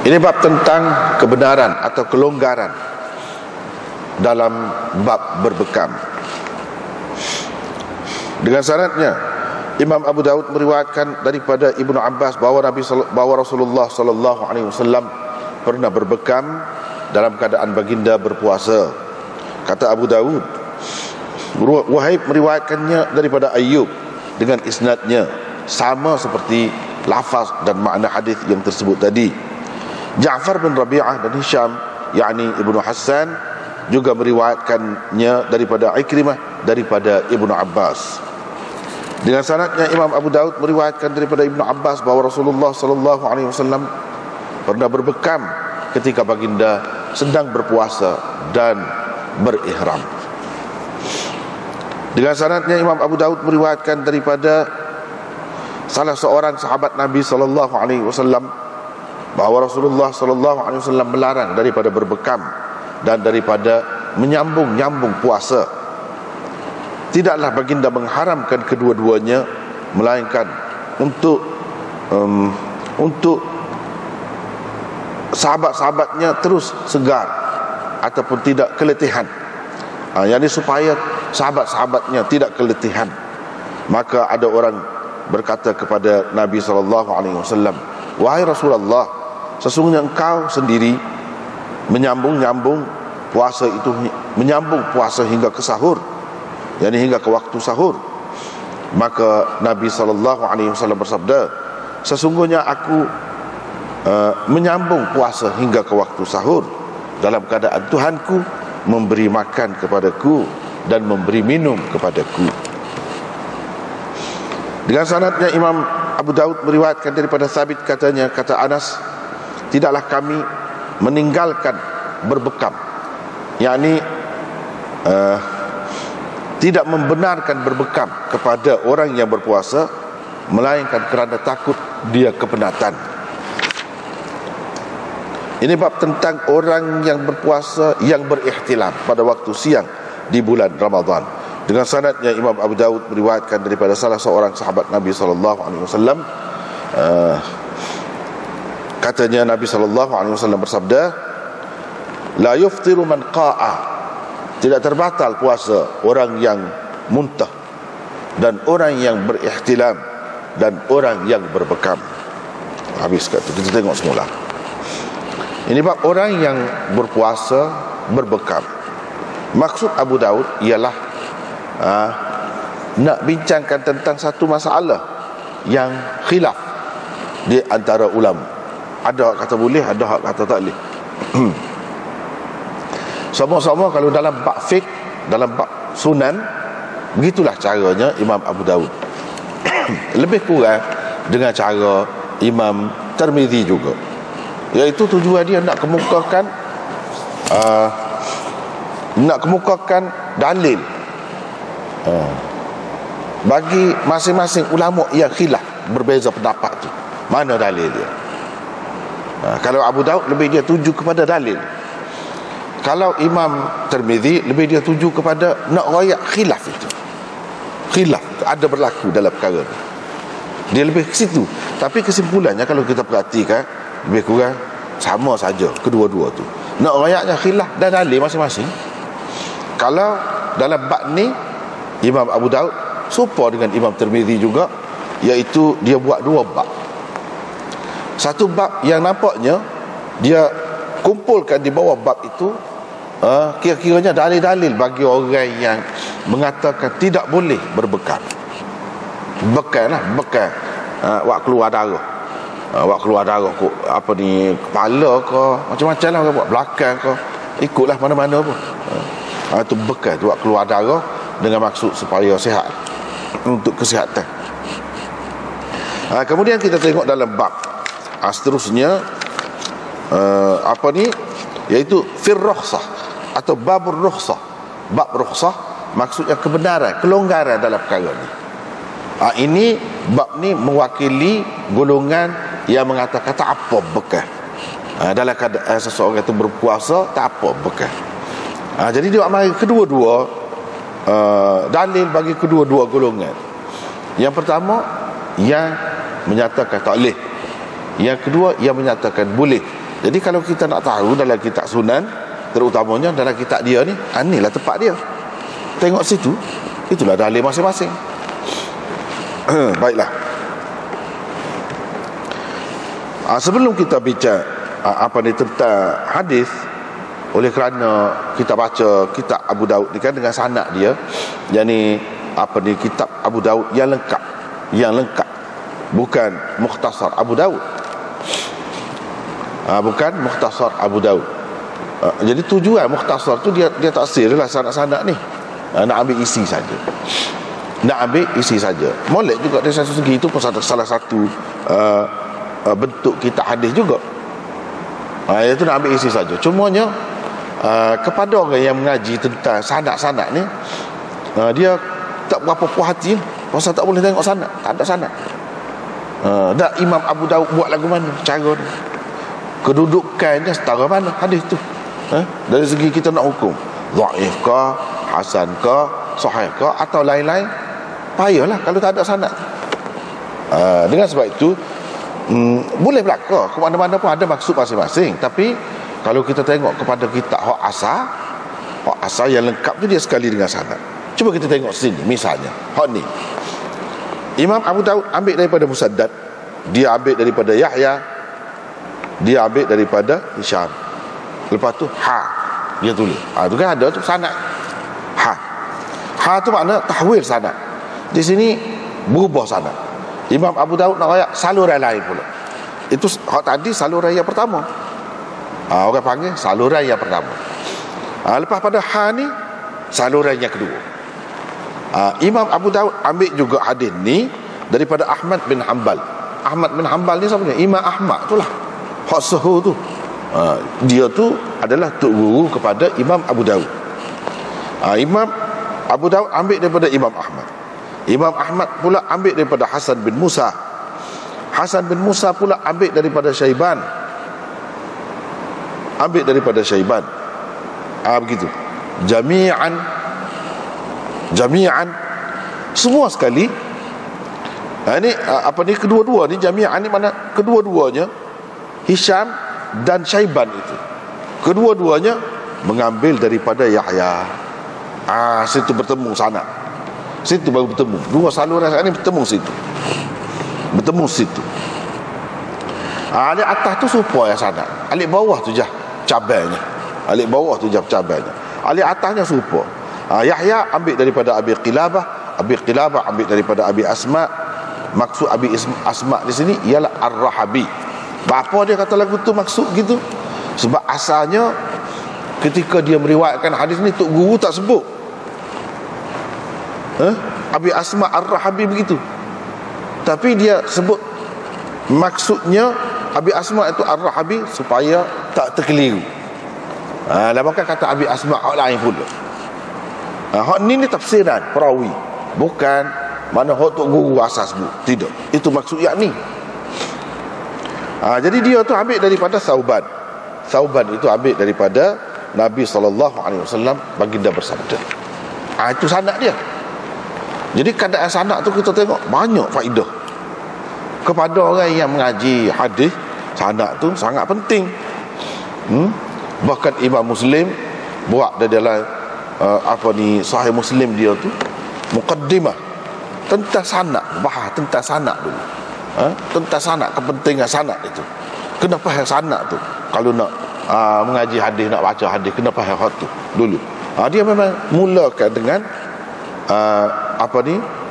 Ini bab tentang kebenaran atau kelonggaran dalam bab berbekam. Dengan sanadnya, Imam Abu Daud meriwayatkan daripada Ibnu Abbas bahawa Rasulullah sallallahu alaihi wasallam pernah berbekam dalam keadaan baginda berpuasa. Kata Abu Daud, Wahib meriwayatkannya daripada Ayyub dengan isnadnya sama seperti lafaz dan makna hadis yang tersebut tadi. Ja'far bin Rabi'ah dan Hisham, yakni Ibnu Hassan, juga meriwayatkannya daripada Ikrimah daripada Ibnu Abbas. Dengan sanadnya, Imam Abu Daud meriwayatkan daripada Ibnu Abbas bahawa Rasulullah sallallahu alaihi wasallam pernah berbekam ketika baginda sedang berpuasa dan berihram. Dengan sanadnya, Imam Abu Daud meriwayatkan daripada salah seorang sahabat Nabi sallallahu alaihi wasallam bahawa Rasulullah sallallahu alaihi wasallam melarang daripada berbekam dan daripada menyambung-nyambung puasa. Tidaklah baginda mengharamkan kedua-duanya, melainkan untuk sahabat-sahabatnya terus segar ataupun tidak keletihan. Yang ini supaya sahabat-sahabatnya tidak keletihan. Maka ada orang berkata kepada Nabi SAW, "Wahai Rasulullah, sesungguhnya engkau sendiri menyambung-nyambung puasa itu, menyambung puasa hingga ke sahur, yakni hingga ke waktu sahur." Maka Nabi SAW bersabda, "Sesungguhnya aku menyambung puasa hingga ke waktu sahur dalam keadaan Tuhanku memberi makan kepadaku dan memberi minum kepadaku." Dengan sanadnya, Imam Abu Daud meriwayatkan daripada Thabit, katanya, kata Anas, "Tidaklah kami meninggalkan berbekam," yakni tidak membenarkan berbekam kepada orang yang berpuasa, melainkan kerana takut dia kepenatan. Ini bab tentang orang yang berpuasa yang berihtilam pada waktu siang di bulan Ramadan. Dengan sanadnya, Imam Abu Daud meriwayatkan daripada salah seorang sahabat Nabi SAW, katanya Nabi SAW bersabda, "La yuftiru man qa'a," tidak terbatal puasa orang yang muntah dan orang yang berihtilam dan orang yang berbekam. Habis kata, kita tengok semula. Ini bab orang yang berpuasa berbekam. Maksud Abu Daud ialah nak bincangkan tentang satu masalah yang khilaf di antara ulama. Ada hak kata boleh, ada hak kata tak boleh. Sama-sama kalau dalam bab fiqh, dalam bab sunan, begitulah caranya Imam Abu Daud. Lebih kurang dengan cara Imam Tirmizi juga, iaitu tujuan dia nak kemukakan dalil bagi masing-masing ulama yang khilaf, berbeza pendapat tu, mana dalil dia. Kalau Abu Daud lebih dia tuju kepada dalil. Kalau Imam Tirmizi lebih dia tuju kepada nak rayak khilaf itu. Khilaf ada berlaku dalam perkara itu. Dia lebih ke situ. Tapi kesimpulannya kalau kita perhatikan, lebih kurang sama saja kedua-dua tu. Nak rayaknya khilaf dan dalil masing-masing. Kalau dalam bab ni Imam Abu Daud serupa dengan Imam Tirmizi juga, iaitu dia buat dua bab. Satu bab yang nampaknya dia kumpulkan di bawah bab itu kira-kiranya dalil-dalil bagi orang yang mengatakan tidak boleh berbekam. Bekam wak keluar darah. Wak keluar darah kok apa ni, kepala ke, macam-macam lah buat, belakang ke, ikutlah mana-mana pun. Itu bekam tu, wak keluar darah dengan maksud supaya sihat, untuk kesihatan. Kemudian kita tengok dalam bab seterusnya, apa ni, iaitu fir rukhsah atau babur rukhsah. Bab rukhsah maksudnya kebenaran, kelonggaran dalam perkara ni. Ini bab ni mewakili golongan yang mengatakan tak apa bekam. Dalam keadaan seseorang itu berpuasa, tak apa bekam. Jadi dia mari kedua-dua dalil bagi kedua-dua golongan. Yang pertama yang menyatakan tak boleh, yang kedua yang menyatakan boleh. Jadi kalau kita nak tahu dalam kitab Sunan, terutamanya dalam kitab dia ni, inilah tempat dia. Tengok situ, itulah dalil masing-masing. Baiklah. Sebelum kita bincang tentang hadis, oleh kerana kita baca kitab Abu Daud ni kan dengan sanad dia, yakni kitab Abu Daud yang lengkap, bukan Mukhtasar Abu Daud. Bukan Mukhtasar Abu Daud. Jadi tujuan Mukhtasar tu dia taksir lah sanad-sanad ni. Nak ambil isi saja. Molek juga dari satu segi, itu pun salah satu bentuk kitab hadis juga. Itu nak ambil isi saja. Cumanya kepada orang yang mengaji tentang sanad-sanad ni, dia tak berapa puas hati pasal tak boleh tengok sanad, tak ada sanad. Dak Imam Abu Daud buat lagu mana, cara ni, kedudukannya setara mana hadis tu. Dari segi kita nak hukum dhaif ke, hasan ke, sahih ke, atau lain-lain, payahlah kalau tak ada sanad. Dengan sebab itu boleh belaka ke mana-mana pun ada maksud masing-masing. Tapi kalau kita tengok kepada kitab hak asal yang lengkap tu, dia sekali dengan sanad. Cuba kita tengok sini, misalnya hak ni Imam Abu Daud ambil daripada Musaddad, dia ambil daripada Yahya, dia ambil daripada Hisham. Lepas tu dia tulis. Tu kan ada tu sanad. Tu makna tahwil sanad. Di sini berubah sanad. Imam Abu Daud nak royak saluran lain pula. Itu hak tadi saluran yang pertama. Orang panggil saluran yang pertama. Lepas pada ni saluran yang kedua. Imam Abu Daud ambil juga hadis ni daripada Ahmad bin Hanbal. Ahmad bin Hanbal ni siapa ni? Imam Ahmad tu lah, hak suhu tu. Dia tu adalah tok guru kepada Imam Abu Daud. Imam Abu Daud ambil daripada Imam Ahmad. Imam Ahmad pula ambil daripada Hasan bin Musa. Hasan bin Musa pula ambil daripada Syaiban. Begitu. Jami'an semua sekali. Ini kedua-dua ni, jami'an ni mana kedua-duanya Hisham dan Syaiban itu. Kedua-duanya mengambil daripada Yahya. Situ bertemu sanad. Situ baru bertemu. Dua saluran ni bertemu situ. Alik atas tu supaya sanad. Alik bawah tu je cabainya. Alik atasnya serupa. Yahya ambil daripada Abi Qilabah ambil daripada Abi Asma. Maksud Abi Asma di sini ialah Ar-Rahabi. Apa dia kata lagu tu maksud gitu? Sebab asalnya ketika dia meriwayatkan hadis ni, tok guru tak sebut Abi Asma Ar-Rahabi begitu, tapi dia sebut maksudnya Abi Asma itu Ar-Rahabi supaya tak terkeliru. Maka kata Abi Asma hak lain pula. Hak ni tafsiran perawi, bukan mana hak tok guru asas sebut. Tidak, itu maksud yakni. Jadi dia tu ambil daripada Sauban itu ambil daripada Nabi SAW, baginda bersabda. Itu sanad dia. Jadi keadaan sanad tu kita tengok banyak faedah. Kepada orang yang mengaji hadis, sanad tu sangat penting. Bahkan Imam Muslim buat dalam Sahih Muslim dia tu muqaddimah tentang sanad, bahas tentang sanad dulu. Tentang sanad, kepentingan sanad itu. Kenapa yang sanad tu? Kalau nak mengaji hadis, nak baca hadis, kenapa yang tu dulu? Dia memang mulakan dengan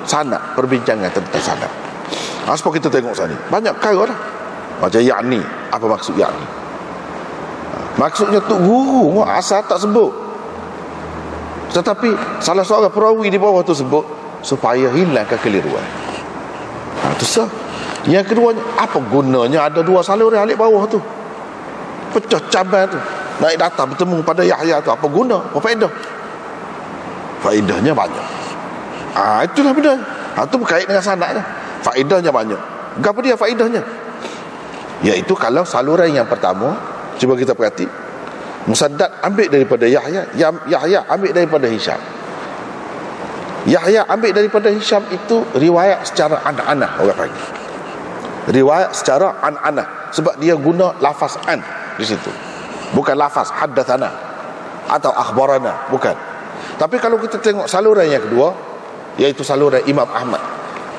sanad, perbincangan tentang sanad. Sebab kita tengok sana banyak perkara dah. Macam yakni, apa maksud yakni? Maksudnya tok guru asal tak sebut, tetapi salah seorang perawi di bawah tu sebut supaya hilang kekeliruan. Itu sah. Yang keduanya, apa gunanya ada dua saluran alik bawah tu? Pecah cabar tu, naik datang bertemu pada Yahya tu, apa guna? Apa faedah? Faedahnya banyak. Itulah benda. Itu berkait dengan sanad dah. Faedahnya banyak. Apa dia faedahnya? Iaitu kalau saluran yang pertama, cuba kita perhati, Musaddad ambil daripada Yahya, Yahya ambil daripada Hisham. Yahya ambil daripada Hisham itu riwayat secara an-anah, orang panggil riwayat secara an-anah, sebab dia guna lafaz an. di situ. Bukan lafaz haddatsana atau akhbarana, bukan. Tapi kalau kita tengok saluran yang kedua, yaitu saluran Imam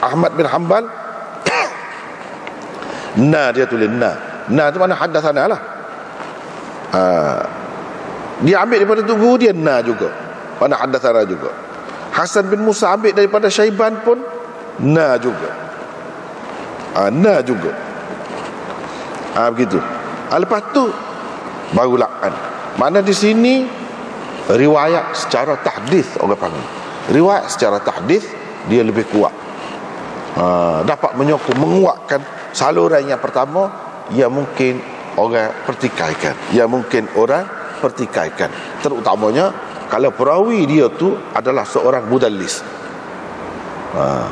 Ahmad bin Hanbal, dia tulis na tu mana haddatsana lah. Dia ambil daripada tu dia na juga, mana haddatsana juga. Hasan bin Musa ambil daripada Syaiban pun na juga. Na juga. Begitu. Lepas tu baru la'an. Mana di sini riwayat secara tahdits, orang panggil. Riwayat secara tahdits dia lebih kuat. Dapat menyokong, menguatkan saluran yang pertama yang mungkin orang pertikaikan. Terutamanya kalau perawi dia tu adalah seorang mudallis.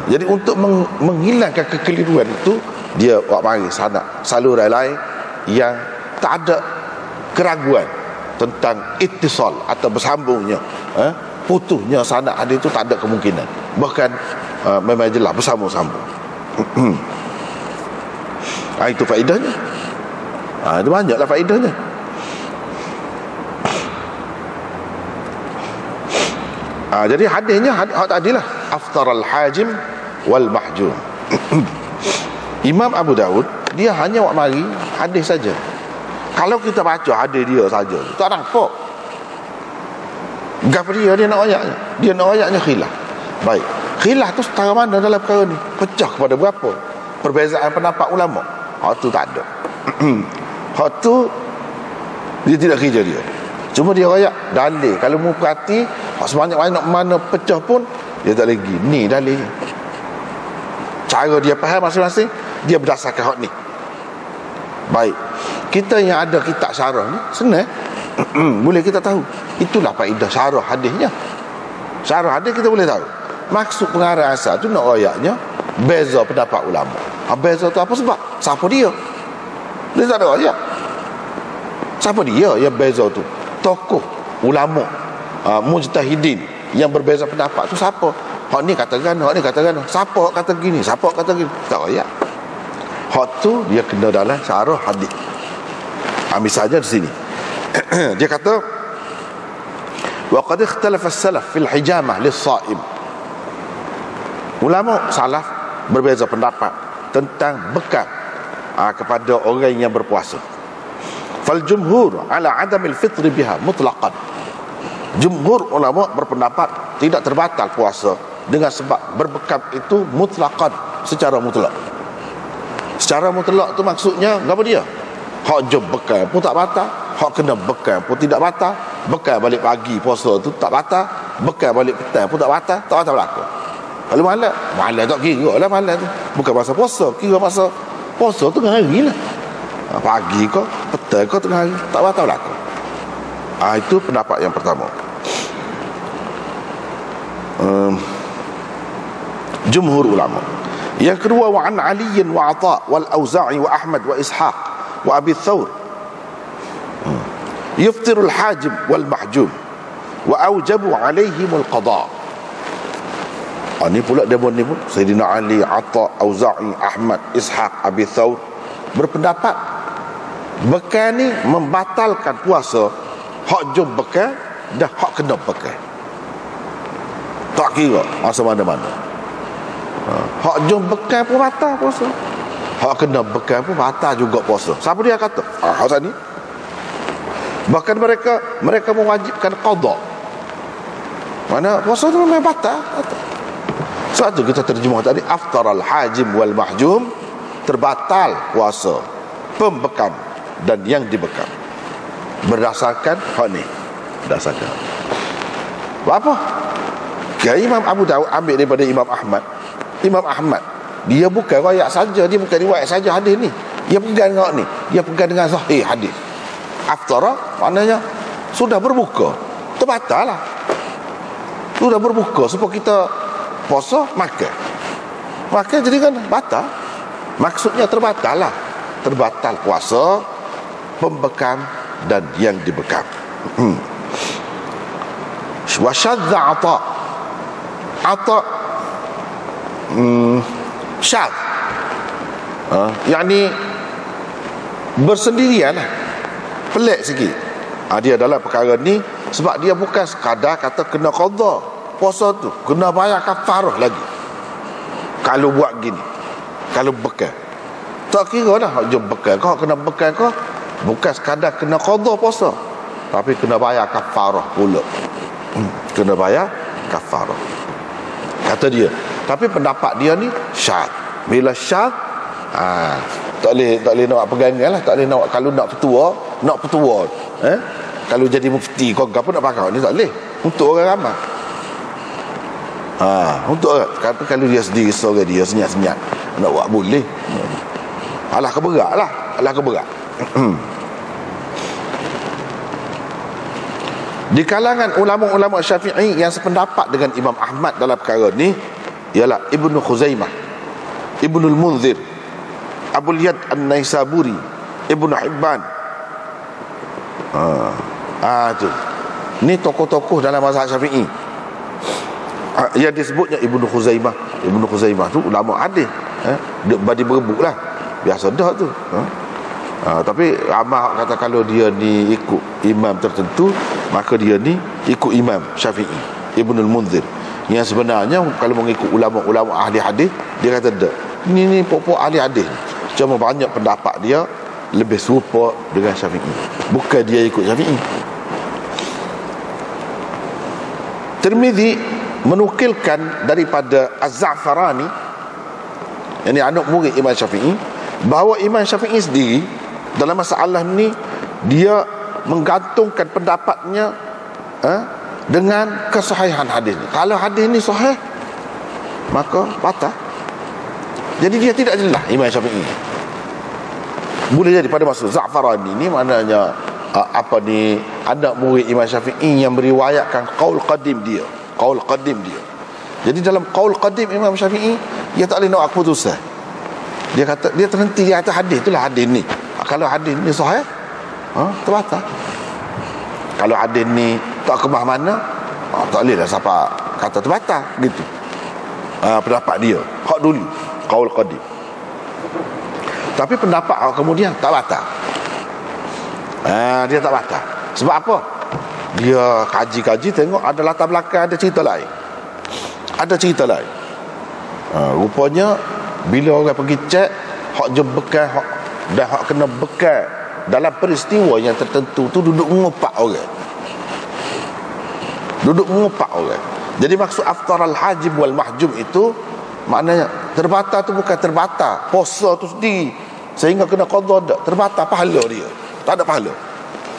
Jadi untuk menghilangkan kekeliruan itu, dia buat mari saluran lain yang tak ada keraguan tentang ittisal atau bersambungnya, putusnya sanad hadis itu tak ada kemungkinan. Bahkan memang jelas bersambung-sambung. Itu faedahnya. Itu banyaklah faedahnya. Jadi hadisnya hak tadilah aftaral hajim wal mahjum. Imam Abu Daud dia hanya buat mari hadis saja. Kalau kita baca hadis dia saja, tak nampak gap dia nak ayatnya. Dia nak ayatnya khilaf. Baik, khilaf tu setara mana dalam perkara ni? Pecah kepada berapa? Perbezaan pendapat ulama. Hak tu tak ada. Hak tu dia tidak kerja dia. Cuma dia rayak dalil. Kalau mu perhati, sebanyak mana pecah pun dia tak lagi. Ni dalil. Cara dia faham masing-masing, dia berdasarkan hak ni. Baik. Kita yang ada kitab syarah ni senang. Boleh kita tahu. Itulah faedah syarah hadisnya. Syarah hadis kita boleh tahu. Maksud pengarang asal tu nak rayaknya beza pendapat ulama. Beza tu apa sebab? Siapa dia? Dia tak ada rayak. Siapa dia yang beza tu? Tokoh ulama mujtahidin yang berbeza pendapat tu siapa? Hak ni katakan, hak ni katakan. Siapa kata gini, siapa kata gini? Tak rayak. Hak tu dia kena dalam syarah hadis. Misalnya di sini dia kata wa qad ikhtalafa as-salaf fil hijamah lis-sha'im. Ulama salaf berbeza pendapat tentang bekam kepada orang yang berpuasa. Fal jumhur ala adamil fitri biha mutlaqan. Jumhur ulama berpendapat tidak terbatal puasa dengan sebab berbekam itu mutlaqan, secara mutlak. Secara mutlak tu maksudnya apa dia? Hak jom bekam pun tak batal, hak kena bekam pun tidak batal. Bekam balik pagi puasa tu tak batal, bekam balik petang pun tak batal berlaku. Kalau malam tak kira lah malam tu. Bukan masa puasa, kira masa puasa tu tengah hari lah. Pagi ke, petang ke, tengah hari, tak batal berlaku. Itu pendapat yang pertama. Jumhur ulama. Yang kedua, wa an Ali wa Atha wal Auza'i wa Ahmad wa Ishaq wa Abi Thawr yuftirul hajim wal mahjum wa aujabu alaihimul qada. Ini pula dia pun Sayyidina Ali, Atha, Auza'i, Ahmad, Ishaq, Abi Thawr berpendapat bekal ni membatalkan puasa. Hak jom bekal dah hak kena bekal, tak kira masa mana-mana. Hak jom bekal pun batal puasa, hak kena bekal pun batal juga puasa. Siapa dia kata? Hak ni bahkan mereka mewajibkan qada. Mana puasa tu memang batal. Sebab tu kita terjemah tadi aftaral hajim wal mahjum, terbatal puasa pembekam dan yang dibekam berdasarkan hak ni. Berdasarkan apa? Imam Abu Daud ambil daripada Imam Ahmad. Imam Ahmad dia bukan riwayat saja, dia bukan riwayat saja hadis ni. Dia pegang dengan ni, dia pegang dengan sahih hadis. Aftara maknanya sudah berbuka, terbatal lah. Sudah berbuka supaya kita puasa makan jadi kan batal. Maksudnya terbatal lah. Terbatal puasa, pembekam dan yang dibekam. Wa syadza Atha syadz, yakni bersendirian lah. pelik sikit. Dia dalam perkara ni, sebab dia bukan sekadar kata kena qada puasa tu, kena bayar kafarah lagi kalau buat gini, kalau bekal. Tak kira dah hak jom bekal kau, kena bekal kau, bukan sekadar kena qada puasa, tapi kena bayar kafarah pula. Kena bayar kafarah, kata dia. Tapi pendapat dia ni syarat. Bila syarat, tak boleh nak pegangan lah, tak boleh nak. Kalau nak petua, kalau jadi mufti kau apa nak pakai ni, tak boleh. Untuk orang ramai. Untuk orang, kata kalau dia sendiri seorang dia senyap-senyap nak buat boleh. Alah keberat lah, alah keberat. Di kalangan ulama-ulama Syafi'i yang sependapat dengan Imam Ahmad dalam perkara ni ialah Ibnu Khuzaimah, Ibnu Al-Munzir, Abul Yad An-Naisaburi, Ibnu Hibban. Tu. Ni tokoh-tokoh dalam mazhab Syafi'i. Yang disebutnya Ibnu Khuzaimah. Ibnu Khuzaimah tu ulama hadis. Badi berebut lah. Biasa dah tu. Tapi ramai kata kalau dia ni ikut imam tertentu, maka dia ni ikut imam Syafi'i, Ibnu Al-Munzir. Yang sebenarnya kalau mengikut ulama-ulama ahli hadis, dia kata dah, ni pokok ahli hadis. Cuma banyak pendapat dia lebih serupa dengan Syafi'i, bukan dia ikut Syafi'i. Tirmizi menukilkan daripada Az-Za'farani, yang ini anak murid Imam Syafi'i, bahawa Imam Syafi'i sendiri dalam masalah ni dia menggantungkan pendapatnya dengan kesahihan hadis ni. Kalau hadis ni sahih, maka batal. Jadi dia tidak jelas Imam Syafi'i. Boleh jadi pada masa Za'farani ni maknanya anak murid Imam Syafi'i yang meriwayatkan qaul qadim dia. Jadi dalam qaul qadim Imam Syafi'i, dia tak boleh nak keputusan. Dia kata, dia terhenti, dia kata hadis itulah hadis ni. Kalau hadis ni sahih, terbatal. Kalau hadis ni tak kemah mana, tak boleh lah siapa kata terbatal gitu. Pendapat dia hak dulu qaul qadim. Tapi pendapat hak kemudian tak batal. Dia tak batal. Sebab apa? Dia kaji-kaji tengok ada latar belakang, ada cerita lain. Rupanya bila orang pergi cek hak je bekal, dan hak kena bekal dalam peristiwa yang tertentu tu duduk mengopak orang. Jadi maksud aftar al-hajib wal mahjum itu maknanya terbatal tu bukan terbatal puasa tu sendiri sehingga kena qada, tak terbatal pahala dia, tak ada pahala.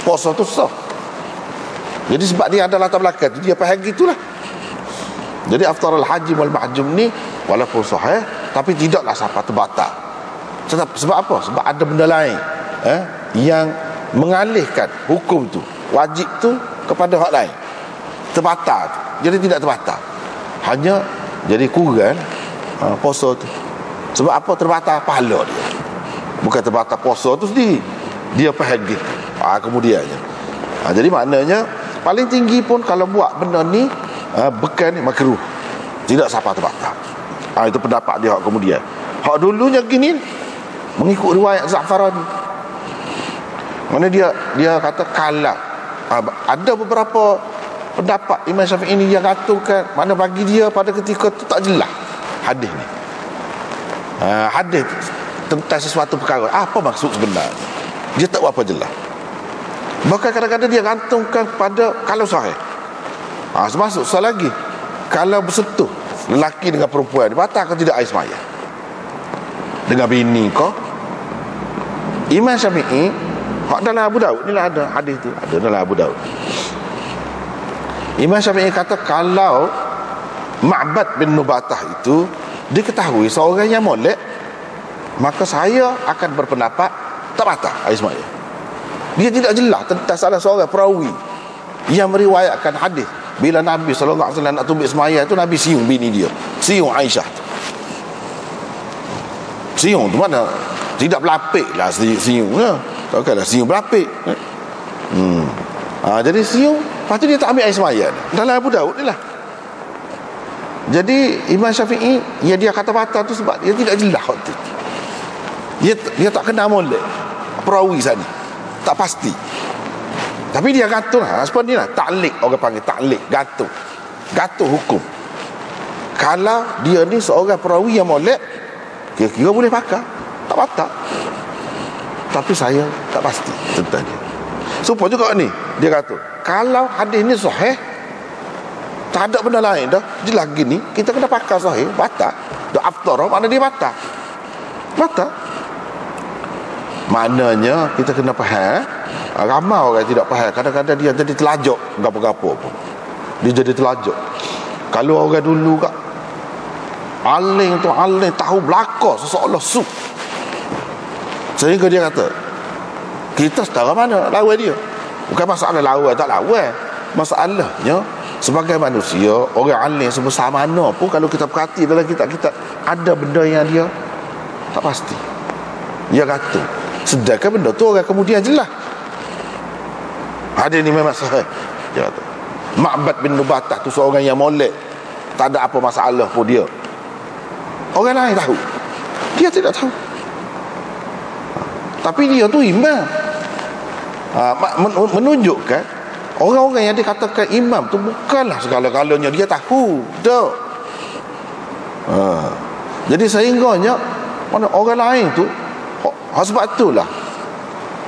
Puasa tu sah. Jadi sebab dia ada latar belakang tu, dia faham gitulah. Jadi aftar al-hajib wal mahjum ni walaupun sahih tapi tidaklah sampai terbatal. Sebab apa? Sebab ada benda lain yang mengalihkan hukum tu, wajib tu kepada hak lain. Terbatal tu. Jadi tidak terbatal. Hanya jadi kurang puasa tu. Sebab apa terbatal? Pahala dia. Bukan terbatal puasa tu sendiri. Dia faham gitu. Kemudiannya. Jadi maknanya paling tinggi pun kalau buat benda ni bekal ni makruh. Tidak sampai terbatal. Itu pendapat dia hak kemudian. Hak dulunya gini mengikut riwayat Za'farani. Mana dia kata kalah. Ada beberapa pendapat Imam Syafi'i ini yang katakan mana bagi dia pada ketika itu tak jelas hadis ni. Hadis tentang sesuatu perkara, apa maksud sebenarnya, dia tak berapa jelas. Bahkan kadang-kadang dia gantungkan pada kalau sahih. Termasuk soal lagi, kalau bersentuh lelaki dengan perempuan, batal ke tidak air semaya dengan bini kau. Imam Syafi'i hak dalam Abu Daud ni lah ada hadis tu, ada dalam Abu Daud. Imam Syafi'i kata kalau Ma'bad bin Nubatah itu diketahui seorang yang molek, maka saya akan berpendapat tak batal air semaya. Dia tidak jelas tentang salah seorang perawi yang meriwayatkan hadis bila Nabi SAW nak tumbuk semaya itu, Nabi siung bini dia, siung Aisyah. Siung tu mana? Tidak berlapik lah siung lah. Takkanlah siung berlapik. Jadi siung, lepas tu dia tak ambil air semaya dalam Abu Daud ni lah. Jadi Imam Syafi'i dia kata batal tu sebab dia tidak jelas waktu tu. Dia tak kenal molek perawi sana. tak pasti. Tapi dia gantung. Sebab ni lah ta'liq, orang panggil ta'liq, gantung hukum. Kalau dia ni seorang perawi yang molek, kira-kira boleh pakai, tak batal. Tapi saya tak pasti tentang dia. Supaya juga ni, dia kata kalau hadis ni sahih, tak ada benda lain dah, dia lagi ni kita kena pakai sahih, batal. Dah after mana dia batal. Maknanya kita kena faham. Ramai orang tidak faham. Kadang-kadang dia jadi telajak gapo-gapo pun. Dia jadi telajak. Kalau orang dulu kat alim tahu belaka seseolah su, sehingga dia kata kita setara mana lawan dia. Bukan masalah lawan tak lawan, masalahnya sebagai manusia, orang alim sebesar mana pun, kalau kita perhati dalam kitab-kitab, ada benda yang dia tak pasti, dia kata. Sedangkan benda tu orang kemudian jelas hadis ni memang sahih, dia kata. Ma'bad bin Nubatah tu seorang yang molek, tak ada apa masalah pun dia. Orang lain tahu, dia tidak tahu. Tapi dia tu imam. Menunjukkan orang-orang yang dikatakan imam tu bukanlah segala-galanya dia tahu. Jadi sehingganya mana orang lain tu, sebab itulah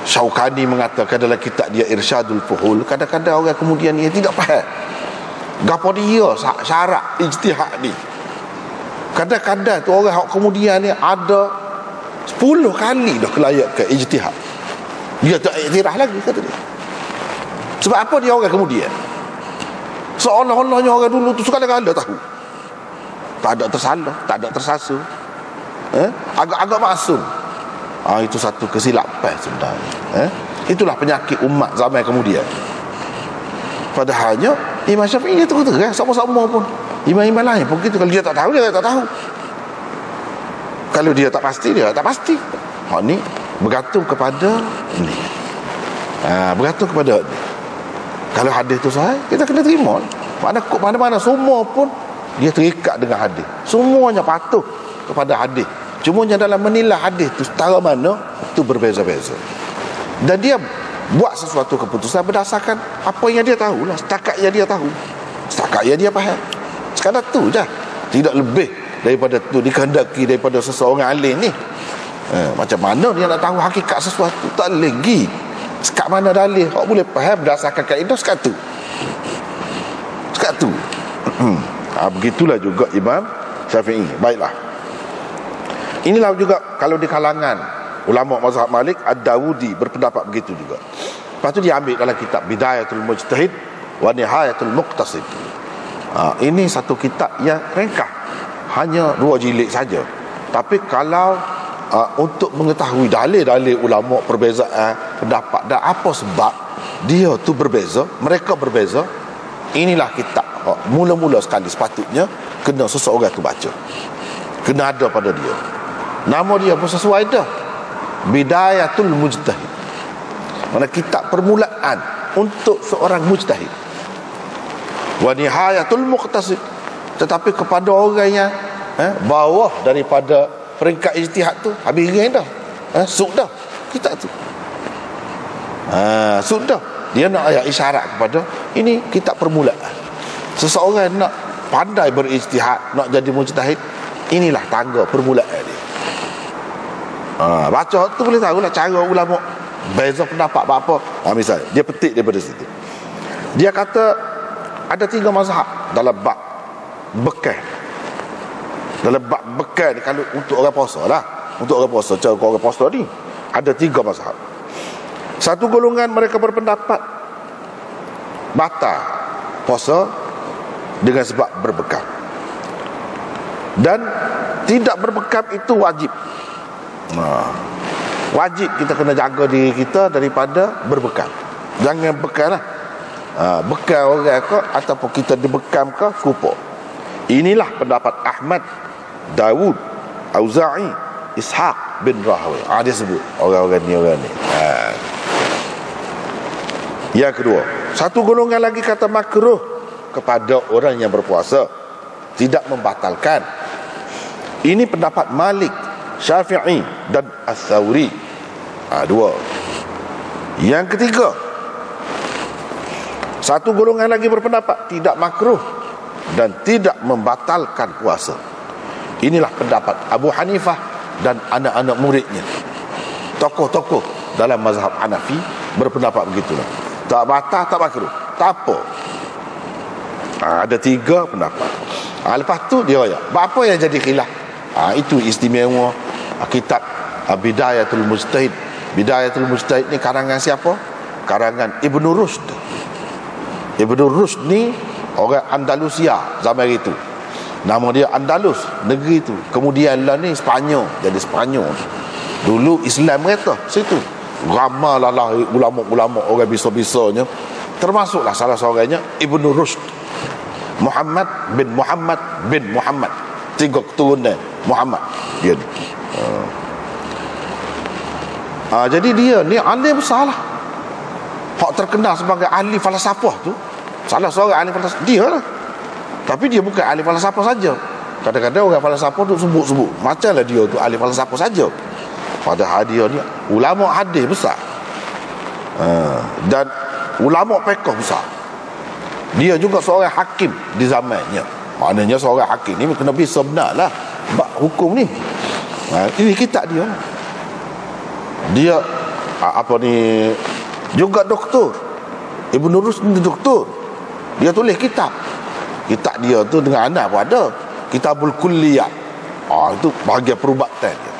Syaukani mengatakan dalam kitab dia Irsyadul Fuhul, kadang-kadang orang kemudian dia tidak faham gapo dia syarat ijtihad ni. Kadang-kadang tu orang kemudian ni ada 10 kali dah kelayakan ijtihad, dia tak iktiraf lagi, kata dia. Sebab apa dia orang kemudian? Seolah-olahnya orang dulu tu segala-gala tahu. Tak ada tersalah, tak ada tersasar, agak-agak maksum. Itu satu kesilapan sebenarnya. Itulah penyakit umat zaman kemudian. Padahalnya Imam Syafi'i dia terus-terang, sama-sama pun imam-imam lain pun gitu. Kalau dia tak tahu, dia tak tahu. Kalau dia tak pasti, dia tak pasti. Ni bergantung kepada ni. Bergantung kepada ni. Kalau hadis tu sahih, kita kena terima. Mana-mana semua pun dia terikat dengan hadis. Semuanya patuh kepada hadis. Cumanya dalam menilai hadis tu setara mana, tu berbeza-beza. Dan dia buat sesuatu keputusan berdasarkan apa yang dia tahu lah, setakat yang dia tahu, setakat yang dia faham. Sekadar tu je, tidak lebih daripada tu dikehendaki daripada seseorang alim ni. Macam mana dia nak tahu hakikat sesuatu? Tak lagi sekat mana dalih awak boleh faham berdasarkan kaedah sekat tu. Begitulah juga Imam Syafi'i. Baiklah, inilah juga kalau di kalangan ulama mazhab Malik, Ad-Dawudi berpendapat begitu juga. Lepas tu dia ambil dalam kitab Bidayatul Mujtahid wa Nihayatul Muqtasid. Ini satu kitab yang ringkas, hanya 2 jilid saja. Tapi kalau untuk mengetahui dalil-dalil ulama, perbezaan pendapat dan apa sebab dia tu berbeza, mereka berbeza, inilah kitab mula-mula sekali sepatutnya kena seseorang tu baca, kena ada pada dia. Nama dia pun sesuai dah, Bidayatul Mujtahid, mana kitab permulaan untuk seorang mujtahid. Wa Nihayatul Muqtasid, tetapi kepada orang yang bawah daripada peringkat ijtihad tu, habis ringan dah, sudah kitab tu, sudah dia nak isyarat kepada ini kitab permulaan. Seseorang nak pandai berijtihad, nak jadi mujtahid, inilah tangga permulaan dia. Baca tu boleh tahulah cara ulama beza pendapat apa. Misalnya dia petik daripada situ, dia kata ada 3 mazhab dalam bab bekal. Dalam bab bekal ni, kalau untuk orang puasa lah, untuk orang puasa, cara orang puasa ni ada 3 mazhab. Satu golongan mereka berpendapat batal puasa dengan sebab berbekam, dan tidak berbekam itu wajib. Wajib kita kena jaga diri kita daripada berbekam. Jangan bekam lah, bekam orang ke ataupun kita dibekam ke kupa. Inilah pendapat Ahmad, Dawud, Auza'i, Ishaq bin Rahawai. Dia sebut orang-orang ni. Yang kedua, satu golongan lagi kata makruh kepada orang yang berpuasa, tidak membatalkan. Ini pendapat Malik, Syafi'i dan Ats-Tsauri. 2. Yang ketiga, satu golongan lagi berpendapat tidak makruh dan tidak membatalkan puasa. Inilah pendapat Abu Hanifah dan anak-anak muridnya. Tokoh-tokoh dalam mazhab Hanafi berpendapat begitulah. Tak batal, tak makruh, tak apa. Ada tiga pendapat. Lepas tu dia kata, apa yang jadi khilaf? Itu istimewa kitab Bidayatul Mujtahid. Bidayatul Mujtahid ni karangan siapa? Karangan Ibnu Rushd. Ibnu Rushd ni orang Andalusia zaman itu. Nama dia Andalus, negeri itu. Kemudian lah ni Sepanyol, jadi Sepanyol. Dulu Islam mereka situ. Ramalah ulama-ulama orang bisa-bisanya. Termasuklah salah seorangnya Ibnu Rushd. Muhammad bin Muhammad bin Muhammad. Tiga keturunan Muhammad dia. Jadi dia ni alim besar lah. Hak terkenal sebagai ahli falsafah tu. Salah seorang ahli falsafah dia lah. Tapi dia bukan ahli falsafah saja. Kadang-kadang orang falsafah tu sebut-sebut macamlah dia tu ahli falsafah saja. Padahal dia ni ulama hadis besar. Dan ulama fiqh besar. Dia juga seorang hakim di zamannya. Maknanya seorang hakim ni kena bisa benar lah bab hukum ni. Ini kitab dia. Dia apa ni juga doktor. Ibnu Rushd ni doktor. Dia tulis kitab. Kitab dia tu dengan anak pun ada. Kitabul Kulliyat. Itu bahagian perubatan dia.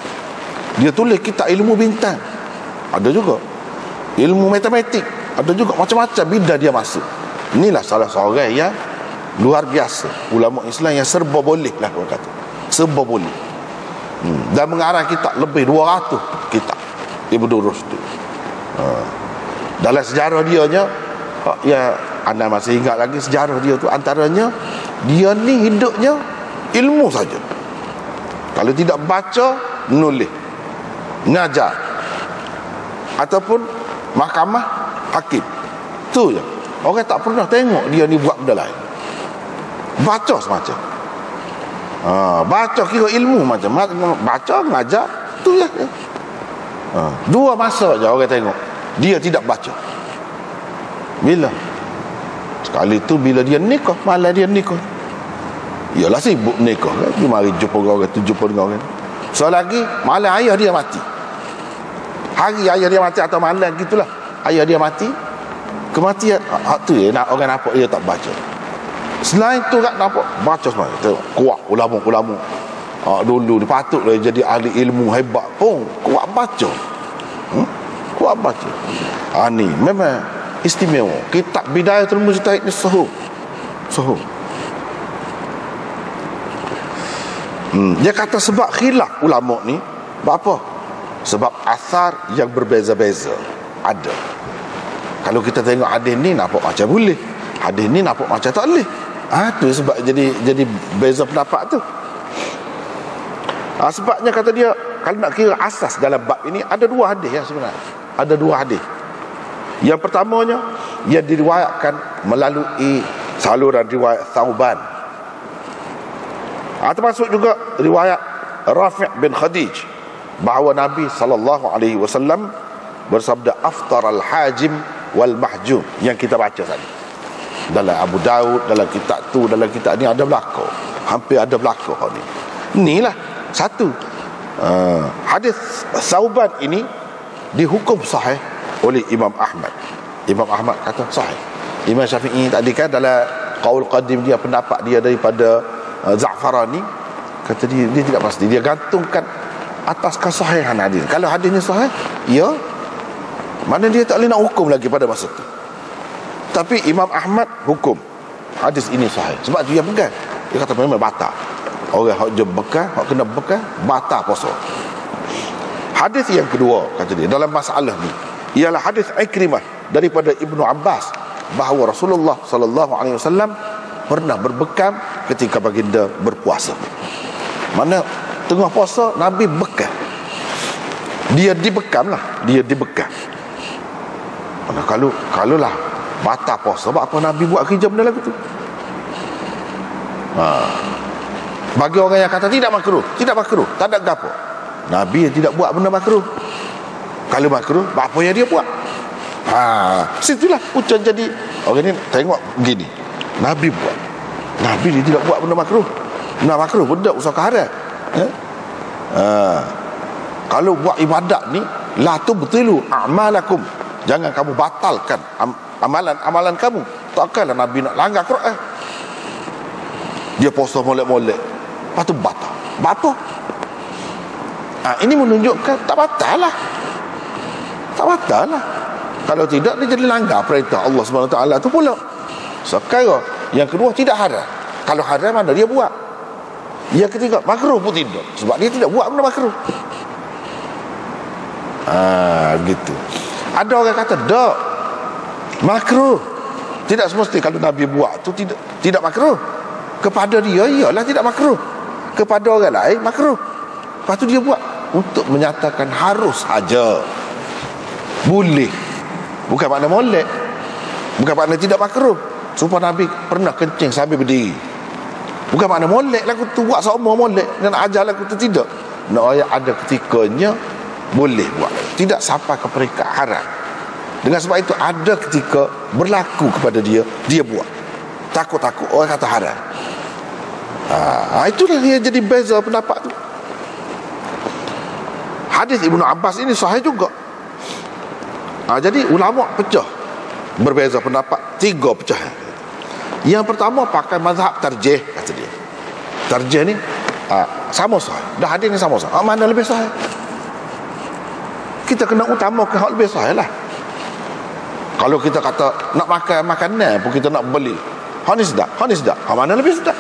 Dia tulis kitab ilmu bintang. Ada juga. Ilmu matematik. Ada juga macam-macam bidang dia masuk. Inilah salah seorang yang luar biasa. Ulama Islam yang serba boleh lah orang kata. Serba boleh. Dan mengarang kitab lebih 200 kitab Ibnu Rushd tu. Dalam sejarah dia nya, ya anda masih ingat lagi sejarah dia tu, antaranya dia ni hidupnya ilmu saja. Kalau tidak baca, nulis, ngajar, ataupun mahkamah hakim. Tu je. Orang tak pernah tengok dia ni buat benda lain. Baca semacam. Baca kira ilmu macam. Baca, ngajar, tu je. Dua masa je orang tengok dia tidak baca. Bila? Sekali tu bila dia nikah, malam dia nikah. Ialah sibuk nikah kan? Dia mari jumpa orang tu, jumpa dengan orang. So lagi malam ayah dia mati. Hari ayah dia mati atau malam gitulah. Ayah dia mati. Kematian tu nak orang nampak dia tak baca. Selain tu kan nampak baca semua. Tengok kuat ulama-ulama. Dulu dia patutlah jadi ahli ilmu hebat pun kuat baca. Kuat baca. Ni memang istimewa. Kitab Bidayatul Mujtahid ni sahih. Dia kata sebab khilaf ulama ni, apa? Sebab asar yang berbeza-beza ada. Kalau kita tengok hadis ni nampak macam boleh, hadis ni nampak macam tak boleh. Tu sebab jadi beza pendapat tu. Sebabnya kata dia, kalau nak kira asas dalam bab ini ada dua hadis sebenarnya. Ada dua hadis. Yang pertamanya yang diriwayatkan melalui saluran riwayat Thauban. Termasuk juga riwayat Rafi' bin Khadij bahawa Nabi SAW bersabda aftar al-hajim wal mahjum, yang kita baca tadi dalam Abu Daud, dalam kitab tu, dalam kitab ni ada belakang, hampir ada belakang ni. Inilah satu hadis Thauban ini dihukum sahih oleh Imam Ahmad. Imam Ahmad kata sahih. Imam Syafi'i tadi kan dalam qaul qadim dia, pendapat dia daripada Za'farani, kata dia tidak pasti, dia gantungkan atas kesahihan hadis. Kalau hadisnya sahih, ya, mana dia tak boleh nak hukum lagi pada masa itu. Tapi Imam Ahmad hukum hadis ini sahih. Sebab tu dia pegang. Dia kata memang batal. Orang hak je bekal, hak kena bekal, batal puasa. Hadis yang kedua kata dia dalam masalah ni ialah hadis Ikrimah daripada Ibnu Abbas bahawa Rasulullah SAW pernah berbekam ketika baginda berpuasa. Mana tengah puasa Nabi bekam. Dia dibekam lah, dia dibekam. Mana kalau lah batal puasa, sebab apa Nabi buat kerja benda lagu tu? Bagi orang yang kata tidak makruh, tak ada gapo. Nabi tidak buat benda makruh. Kalau makruh, apa yang dia buat? Situlah hujan jadi. Orang ni tengok begini, Nabi buat. Nabi dia tidak buat benda makruh. Benda makruh benda usaha haram. Kalau buat ibadat ni, la tubtilu a'malakum, jangan kamu batalkan amalan kamu. Takkanlah Nabi nak langgar Quran. Dia puasa molek-molek, lepas tu batal. Apa? Ini menunjukkan tak batal lah. Tak batal lah. Kalau tidak, dia jadi langgar perintah Allah SWT tu pula. Sekarang yang kedua, tidak haram. Kalau haram, mana dia buat? Yang ketiga, makruh pun tidak, sebab dia tidak buat benda makruh. Gitu. Ada orang kata tak, makruh. Tidak semesti kalau Nabi buat tu tidak makruh. Kepada dia ialah tidak makruh, kepada orang lain makruh. Lepas tu dia buat untuk menyatakan harus saja, boleh. Bukan makna molek, bukan makna tidak makruh. Supaya Nabi pernah kencing sambil berdiri, bukan makna molek lagu tu, buat semua molek dan ajar lagu tu, tidak. Nak ada ketikanya boleh buat, tidak sampai ke peringkat haram. Dengan sebab itu ada ketika berlaku kepada dia buat, takut-takut orang kata haram. Itulah yang jadi beza pendapat tu. Hadis Ibnu Abbas ini sahih juga. Jadi ulama pecah, berbeza pendapat, 3 pecahan. Yang pertama pakai mazhab tarjih, kata dia. Tarjih ni sama sahih, dah hadis ni sama sahih. Mana lebih sahih? Kita kena utamakan hak lebih sahih lah. Kalau kita kata nak makan makanan pun kita nak beli, hak ni sedap, hak mana lebih sedap?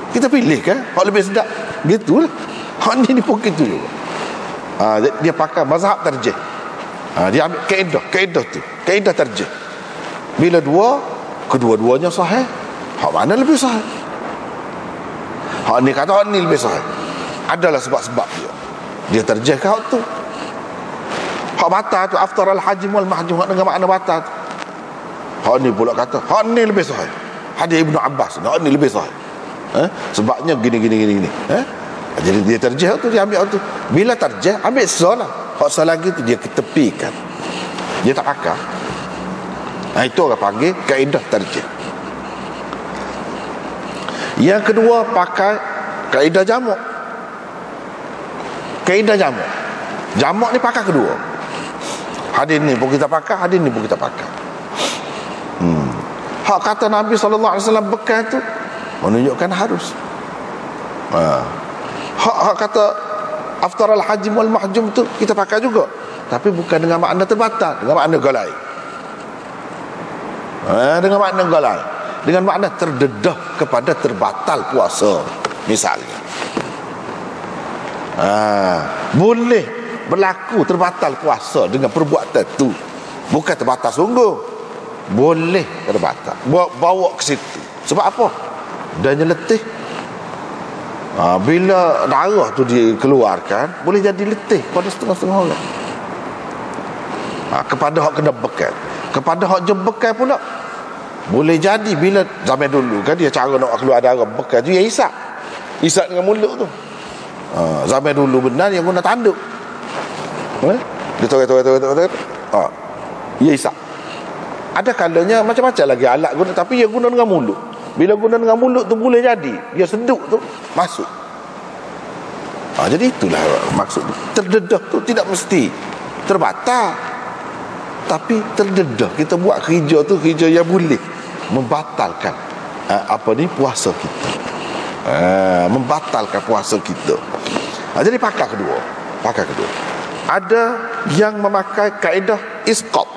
Kita pilih kan hak lebih sedap. Gitulah. Hak ni pun gitu juga. Dia pakai mazhab tarjih. Dia ambil kaedah tu, kaedah tarjih. Bila kedua-duanya sahih, hak mana lebih sahih? Hak ni kata hak ni lebih sahih, adalah sebab-sebab dia tarjih ke hak tu. Hak batal tu aftar al-hajim wal mahjum, hak dengan makna batal tu. Hak ni pula kata hak ni lebih sahih. Hadis Ibnu Abbas, hak ni lebih sahih. Sebabnya gini. Jadi dia tarjih tu, dia ambil tu. Bila tarjih, ambil salah. Hak salah lagi tu dia ketepikan, dia tak pakai. Itu orang panggil kaedah tarjih. Yang kedua pakai kaedah jamak. Kaedah jamak, jamak ni pakai kedua. Hadis ni pun kita pakai, hadis ni pun kita pakai. Hak kata Nabi SAW bekal tu menunjukkan harus. Hak kata aftar al-hajim wal mahjum tu kita pakai juga, tapi bukan dengan makna terbatal, dengan makna galai. Dengan makna galai, dengan makna terdedah kepada terbatal puasa misalnya. Boleh berlaku terbatal puasa dengan perbuatan tu, bukan terbatal sungguh, boleh terbatal, bawa ke situ. Sebab apa? Dan letih. Bila darah tu dikeluarkan, boleh jadi letih pada setengah-setengah orang. Kepada hak kena bekal, kepada hak je bekal pula, boleh jadi bila zaman dulu kan dia cara nak keluar darah bekal tu, dia isap dengan mulut tu. Zaman dulu benar yang guna tanduk. Dia toret. Dia isap. Ada kalanya macam-macam lagi alat guna, tapi dia guna dengan mulut. Bila guna dengan mulut tu boleh jadi dia seduk tu masuk. Jadi itulah maksud terdedah tu tidak mesti terbatal, tapi terdedah. Kita buat kerja tu kerja yang boleh membatalkan puasa kita. Membatalkan puasa kita. Jadi pakar kedua. Ada yang memakai kaedah isqat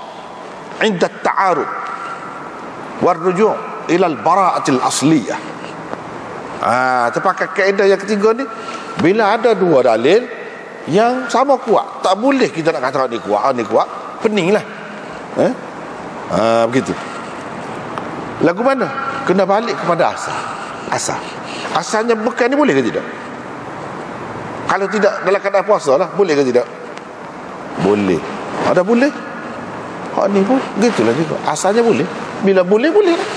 inda ta'arud war ruju' ila al-bara'atil asliyah. Terpakai kaedah yang ketiga ni, bila ada dua dalil yang sama kuat, tak boleh kita nak kata ni kuat, peninglah. Begitu. Lagu mana? Kena balik kepada asal. Asalnya bukan ni boleh ke tidak? Kalau tidak dalam keadaan puasa lah, boleh ke tidak? Boleh. Ada boleh. Hak ni pun gitulah juga. Asalnya boleh. Bila boleh lah.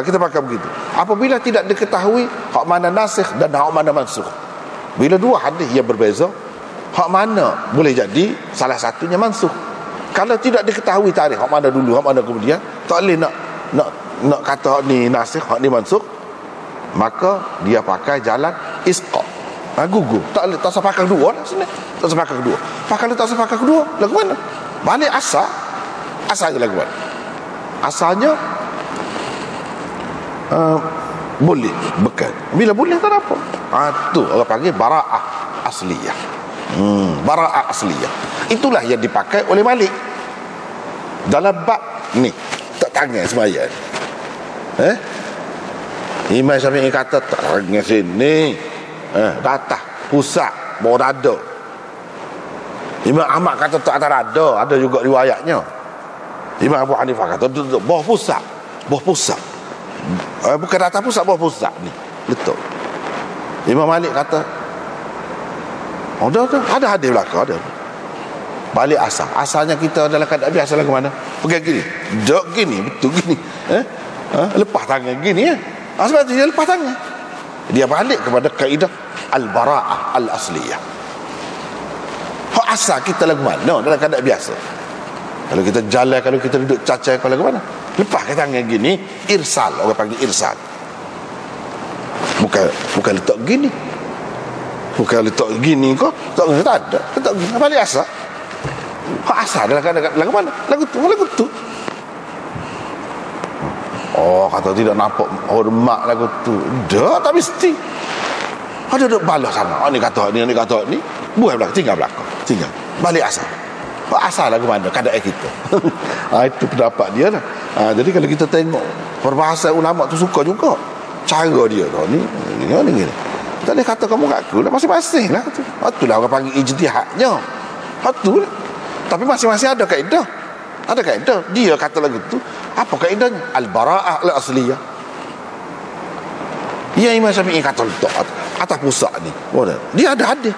Kita pakai begitu. Apabila tidak diketahui hak mana nasikh dan hak mana mansukh. Bila dua hadis yang berbeza, hak mana boleh jadi salah satunya mansuh. Kalau tidak diketahui tarikh hak mana dulu, hak mana kemudian, tak boleh nak kata hak ni nasikh, hak ni mansukh, maka dia pakai jalan isqa. Gugur. Tak boleh, tak sepakat kedua lah sini. Tak sepakat kedua. Kalau tak sepakat kedua, lagu mana? Balik asal. Asalnya lagu mana? Asalnya boleh bekal. Bila boleh tak ada apa. Tu orang panggil bara'ah asliyah. Bara'ah asliyah. Itulah yang dipakai oleh Malik dalam bab ni. Tak tangan sembahyang. Imam Syafi'i kata tak tangan sini, atas pusat bawah dada. Imam Ahmad kata tak atas dada, ada juga riwayatnya. Imam Abu Hanifah kata duduk bawah pusat. Bawah pusat. Bukan atas pusat, bawah pusat ni. Betul. Imam Malik kata ada hadis belakang, ada. Balik asal. Asalnya kita adalah keadaan biasa lagu mana? Pergi gini. Dok gini, betul gini. Lepas tangan gini sebab tu dia lepas tangan. Dia balik kepada kaedah al-bara'ah al-asliyah. Hak asal kita lagu mana dalam keadaan biasa. Kalau kita jalan, kalau kita duduk cacat, kalau lagu mana? Lepas ke tangan gini, irsal. Orang panggil irsal. Bukan letak gini. Bukan letak gini kok. Tak ada. Letak gini. Balik asal. Hak asal dalam keadaan lagu mana? Lagu tu. Kata tidak nampak hormat lagu tu. Tak mesti. Ada duduk balas sana. Ni kata ni buat belakang, tinggal belakang. Tinggal. Balik asal. Asal lagu mana keadaan kita. Itu pendapat dia lah. Jadi kalau kita tengok perbahasan ulama tu suka juga cara dia tu. Ni. Tak boleh kata kamu ngaku lah. Masing-masing lah tu. Itulah orang panggil ijtihadnya. Itulah. Tapi masing-masing ada kaedah. Ada kaedah. Dia kata lagu tu, apa kaedahnya? Al-bara'ah al-asliyah. Yang Imam Syafi'i kata letak atas pusat ni. Dia ada hadis.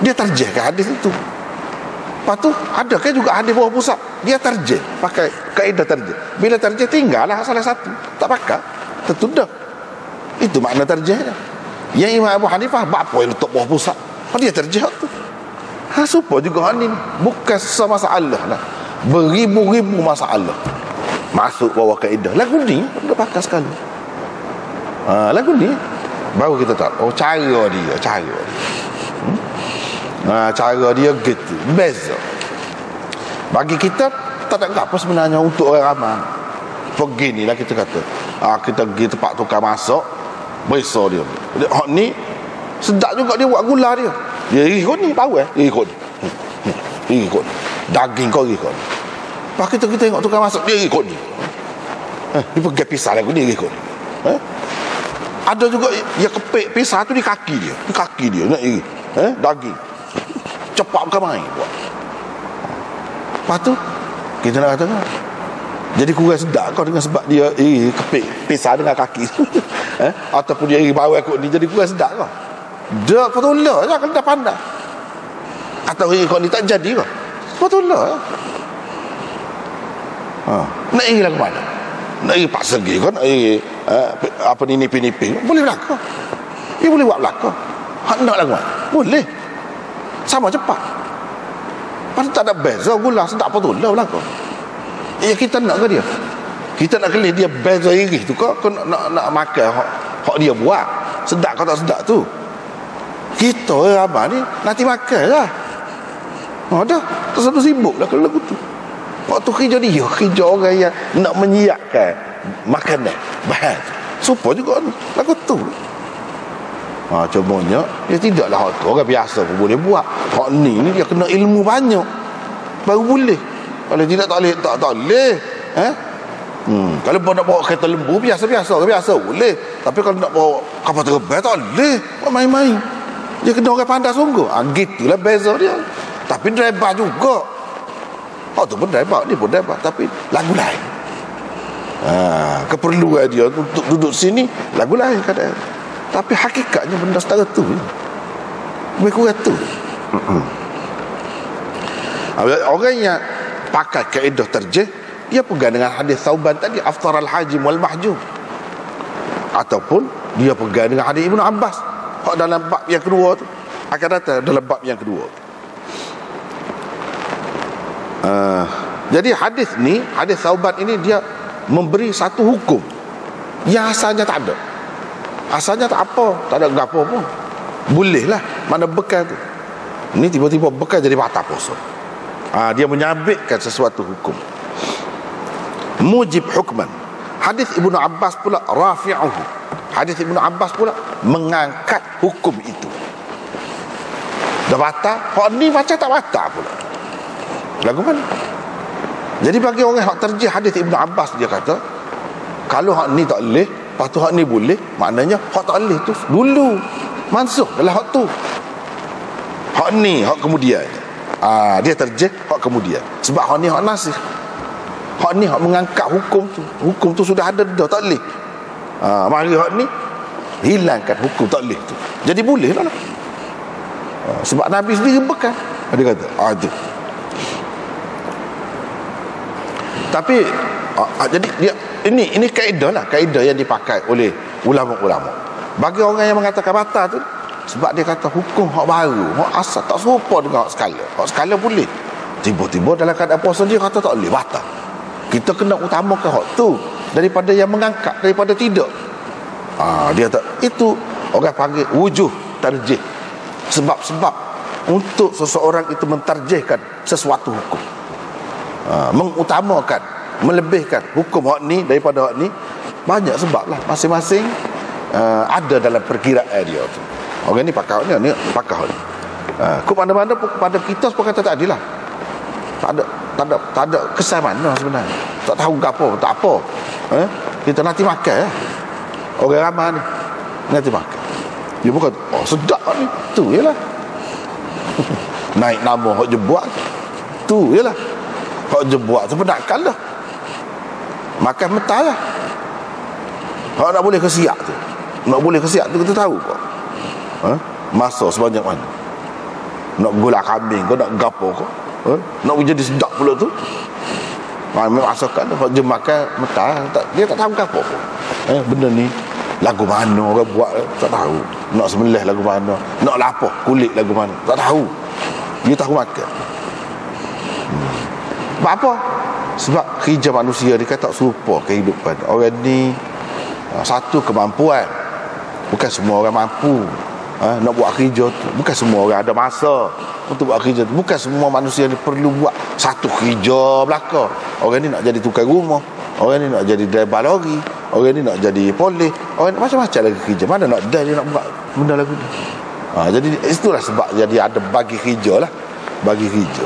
Dia terjehkan hadis itu. Lepas tu ada kan juga hadis bawah pusat. Dia terjeh. Pakai kaedah terjeh. Bila terjeh tinggallah salah satu. Tak pakai. Tertudah. Itu makna terjehnya. Yang Imam Abu Hanifah, apa yang letak bawah pusat? Dia terjeh tu. Supaya juga ni bukan semasalah lah. Beribu-ribu masalah masuk bawah kaedah. Lagu ni dah pakai sekali. Lagu ni baru kita tahu cara dia. Cara dia gitu. Beza. Bagi kita tak ada apa sebenarnya untuk orang ramai. Pergi ni lah kita kata. Kita pergi tempat tukar masak, besar dia. Ni sedap juga dia buat gula dia. Dia ikut ni tahu ikut. Ikut. Daging kau ikut. Lepas kita tengok tukar masak dia ikut ni. Dia pergi pisah lagu dia ikut. Ada juga yang kepek pisah tu di kaki dia. Di kaki dia nak iri. Daging. Cepat bukan main buat. Lepas tu kita nak kata jadi kurang sedap kau dengan sebab dia kepek pisah dengan kaki. Ataupun dia iri bawah ikut ni jadi kurang sedap kau. Dia patutlah lah kalau dah pandai. Atau ikut ni tak jadi kau. Patutlah. Nak iri lagu mana? Nak iri pak segi kau, nak iri apa ni nipi-nipi. Boleh belakang. Dia boleh buat belakang. Hak nak lagu mana? Boleh. Sama cepat. Pasal tak ada beza gula sedap patutlah belakang. Kita nak ke dia? Kita nak kelih dia beza iri tu kau nak makan hak dia buat. Sedap kau tak sedap tu. Kita abang ni nanti makan lah. Dah tersatu sibuk lah kalau lagu tu. Waktu kerja dia, kerja orang yang nak menyiapkan makanan bahan supaya juga lagu tu. Contohnya dia tidaklah hak tu orang biasa pun boleh buat. Hak ni dia kena ilmu banyak baru boleh. Kalau tidak tak boleh. Kalau nak bawa kereta lembu biasa-biasa orang biasa boleh. Tapi kalau nak bawa kapal terbang tak boleh. Main-main. Dia kena orang pandai sungguh. Gitulah beza dia. Tapi driver juga. Tu pun driver, dia pun driver. Tapi lagu lain. Keperluan dia untuk duduk sini lagu lain kadang. Tapi hakikatnya benda setara tu. Lebih kurang tu. Orang yang pakai kaedah terjeh, dia pegang dengan hadis Thauban tadi, aftar al-hajim wal mahjum. Ataupun dia pegang dengan hadis Ibnu Abbas. Dalam bab yang kedua tu, akan datang dalam bab yang kedua. Jadi hadis ni, hadis Thauban ini dia memberi satu hukum yang asalnya tak ada. Asalnya tak apa, tak ada gapo pun. Boleh lah, mana bekal tu. Ni tiba-tiba bekal jadi batal puasa. Dia menyabitkan sesuatu hukum. Mujib hukman. Hadis Ibnu Abbas pula rafi'uhu. Hadis Ibnu Abbas pula mengangkat hukum itu. Dah batal, hak ni macam tak batal pula. Lagu mana? Jadi bagi orang hak terjih hadis Ibnu Abbas, dia kata kalau hak ni tak boleh, lepas tu hak ni boleh, maknanya hak tak boleh tu dulu mansuh dalam hak tu. Hak ni hak kemudian. Dia terjih hak kemudian. Sebab hak ni hak nasih. Hak ni hak mengangkat hukum tu. Hukum tu sudah ada dah, tak boleh. Mari hak ni hilangkan hukum tak boleh tu. Jadi boleh lah. Sebab Nabi sendiri bekal. Dia kata, itu. Tapi jadi dia ini kaedah lah, kaedah yang dipakai oleh ulama-ulama. Bagi orang yang mengatakan batal tu, sebab dia kata hukum hak baru, hak asal tak serupa dengan hak sekala. Hak sekala boleh. Tiba-tiba dalam keadaan puasa dia kata tak boleh, batal. Kita kena utamakan hak tu daripada yang mengangkat, daripada tidak. Dia kata itu orang panggil wujuh tarjih. Sebab-sebab untuk seseorang itu mentarjihkan sesuatu hukum. Mengutamakan, melebihkan hukum hak ni daripada hak ni, banyak sebab lah. Masing-masing ada dalam perkiraan dia tu. Orang ni pakai hak ni pakai hak ni. Kau mana-mana pada kita pun kata tak adil lah. Tak ada kesan mana sebenarnya. Tak tahu apa, tak apa. Kita nanti makan ya. Orang ramai ni nanti makan. Dia bukan sedap ni. Tu je lah. Naik nama hak jebuat. Tu je lah. Hak jebuat tu penakkan lah. Makan mentah lah. Hak nak boleh kesiak tu. Nak boleh kesiak tu kita tahu kok. Masa sebanyak mana. Nak gula kambing kau, nak gapo kau. Nak jadi sedap pula tu. Masakan tu hak je makan mentah. Dia tak tahu gapo pun. Benda ni lagu mana orang buat, tak tahu. Nak sembelih lagu mana, nak lapah kulit lagu mana, tak tahu. Dia tahu makan. Sebab apa? Sebab kerja manusia dia kata serupa kehidupan. Orang ni satu kemampuan. Bukan semua orang mampu nak buat kerja tu. Bukan semua orang ada masa untuk buat kerja tu. Bukan semua manusia ni perlu buat satu kerja belaka. Orang ni nak jadi tukang rumah, orang ni nak jadi driver lori, orang ni nak jadi polis, orang ni macam-macam lagi kerja. Mana nak dia nak buat benda lagu ni. Jadi itulah sebab jadi ada bagi kerja lah. Bagi kerja.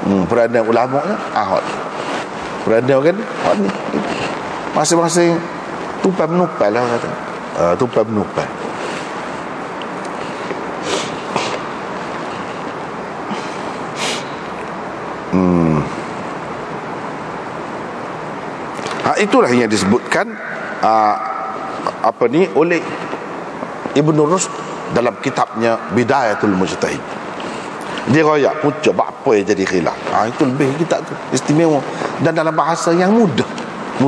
Peranan ulama-nya ahad. Peranan orang ni masing-masing tupai menupai lah kata. Tupai menupai. Itulah yang disebutkan oleh Ibn Rushd dalam kitabnya Bidayatul Mujtahid. Dia royak punca apa yang jadi khilaf. Itu lebih kitab tu istimewa dan dalam bahasa yang mudah ke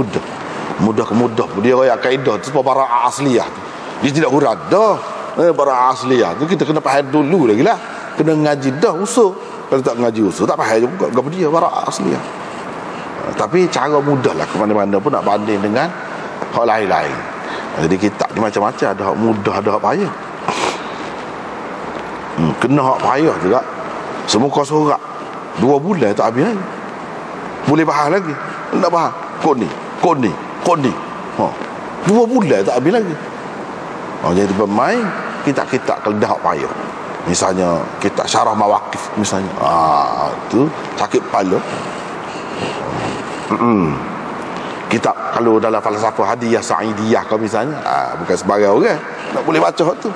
mudah. Dia royak kaedah tu bara'ah asliyah tu. Dia tidak hurad dah. Bara'ah asliyah tu kita kena faham dulu lagi lah. Kena ngaji dah usul. Kalau tak ngaji usul tak faham juga apa dia bara'ah asliyah. Tapi cara mudah lah ke mana-mana pun nak banding dengan hak lain-lain. Jadi kitab ni macam-macam. Ada hak mudah, ada hak payah. Kena hak payah juga. Semuka sorak 2 bulan tak habis lagi. Boleh bahas lagi. Tak bahas. Kod ni 2 bulan tak habis lagi. Jadi bermain kitab-kitab kalau dah hak payah. Misalnya kitab Syarah Mawaqif misalnya. Tu sakit kepala. Kitab kalau dalam falsafah hadiyah sa'idiyah kau misalnya, bukan sebarang orang nak boleh baca hak tu.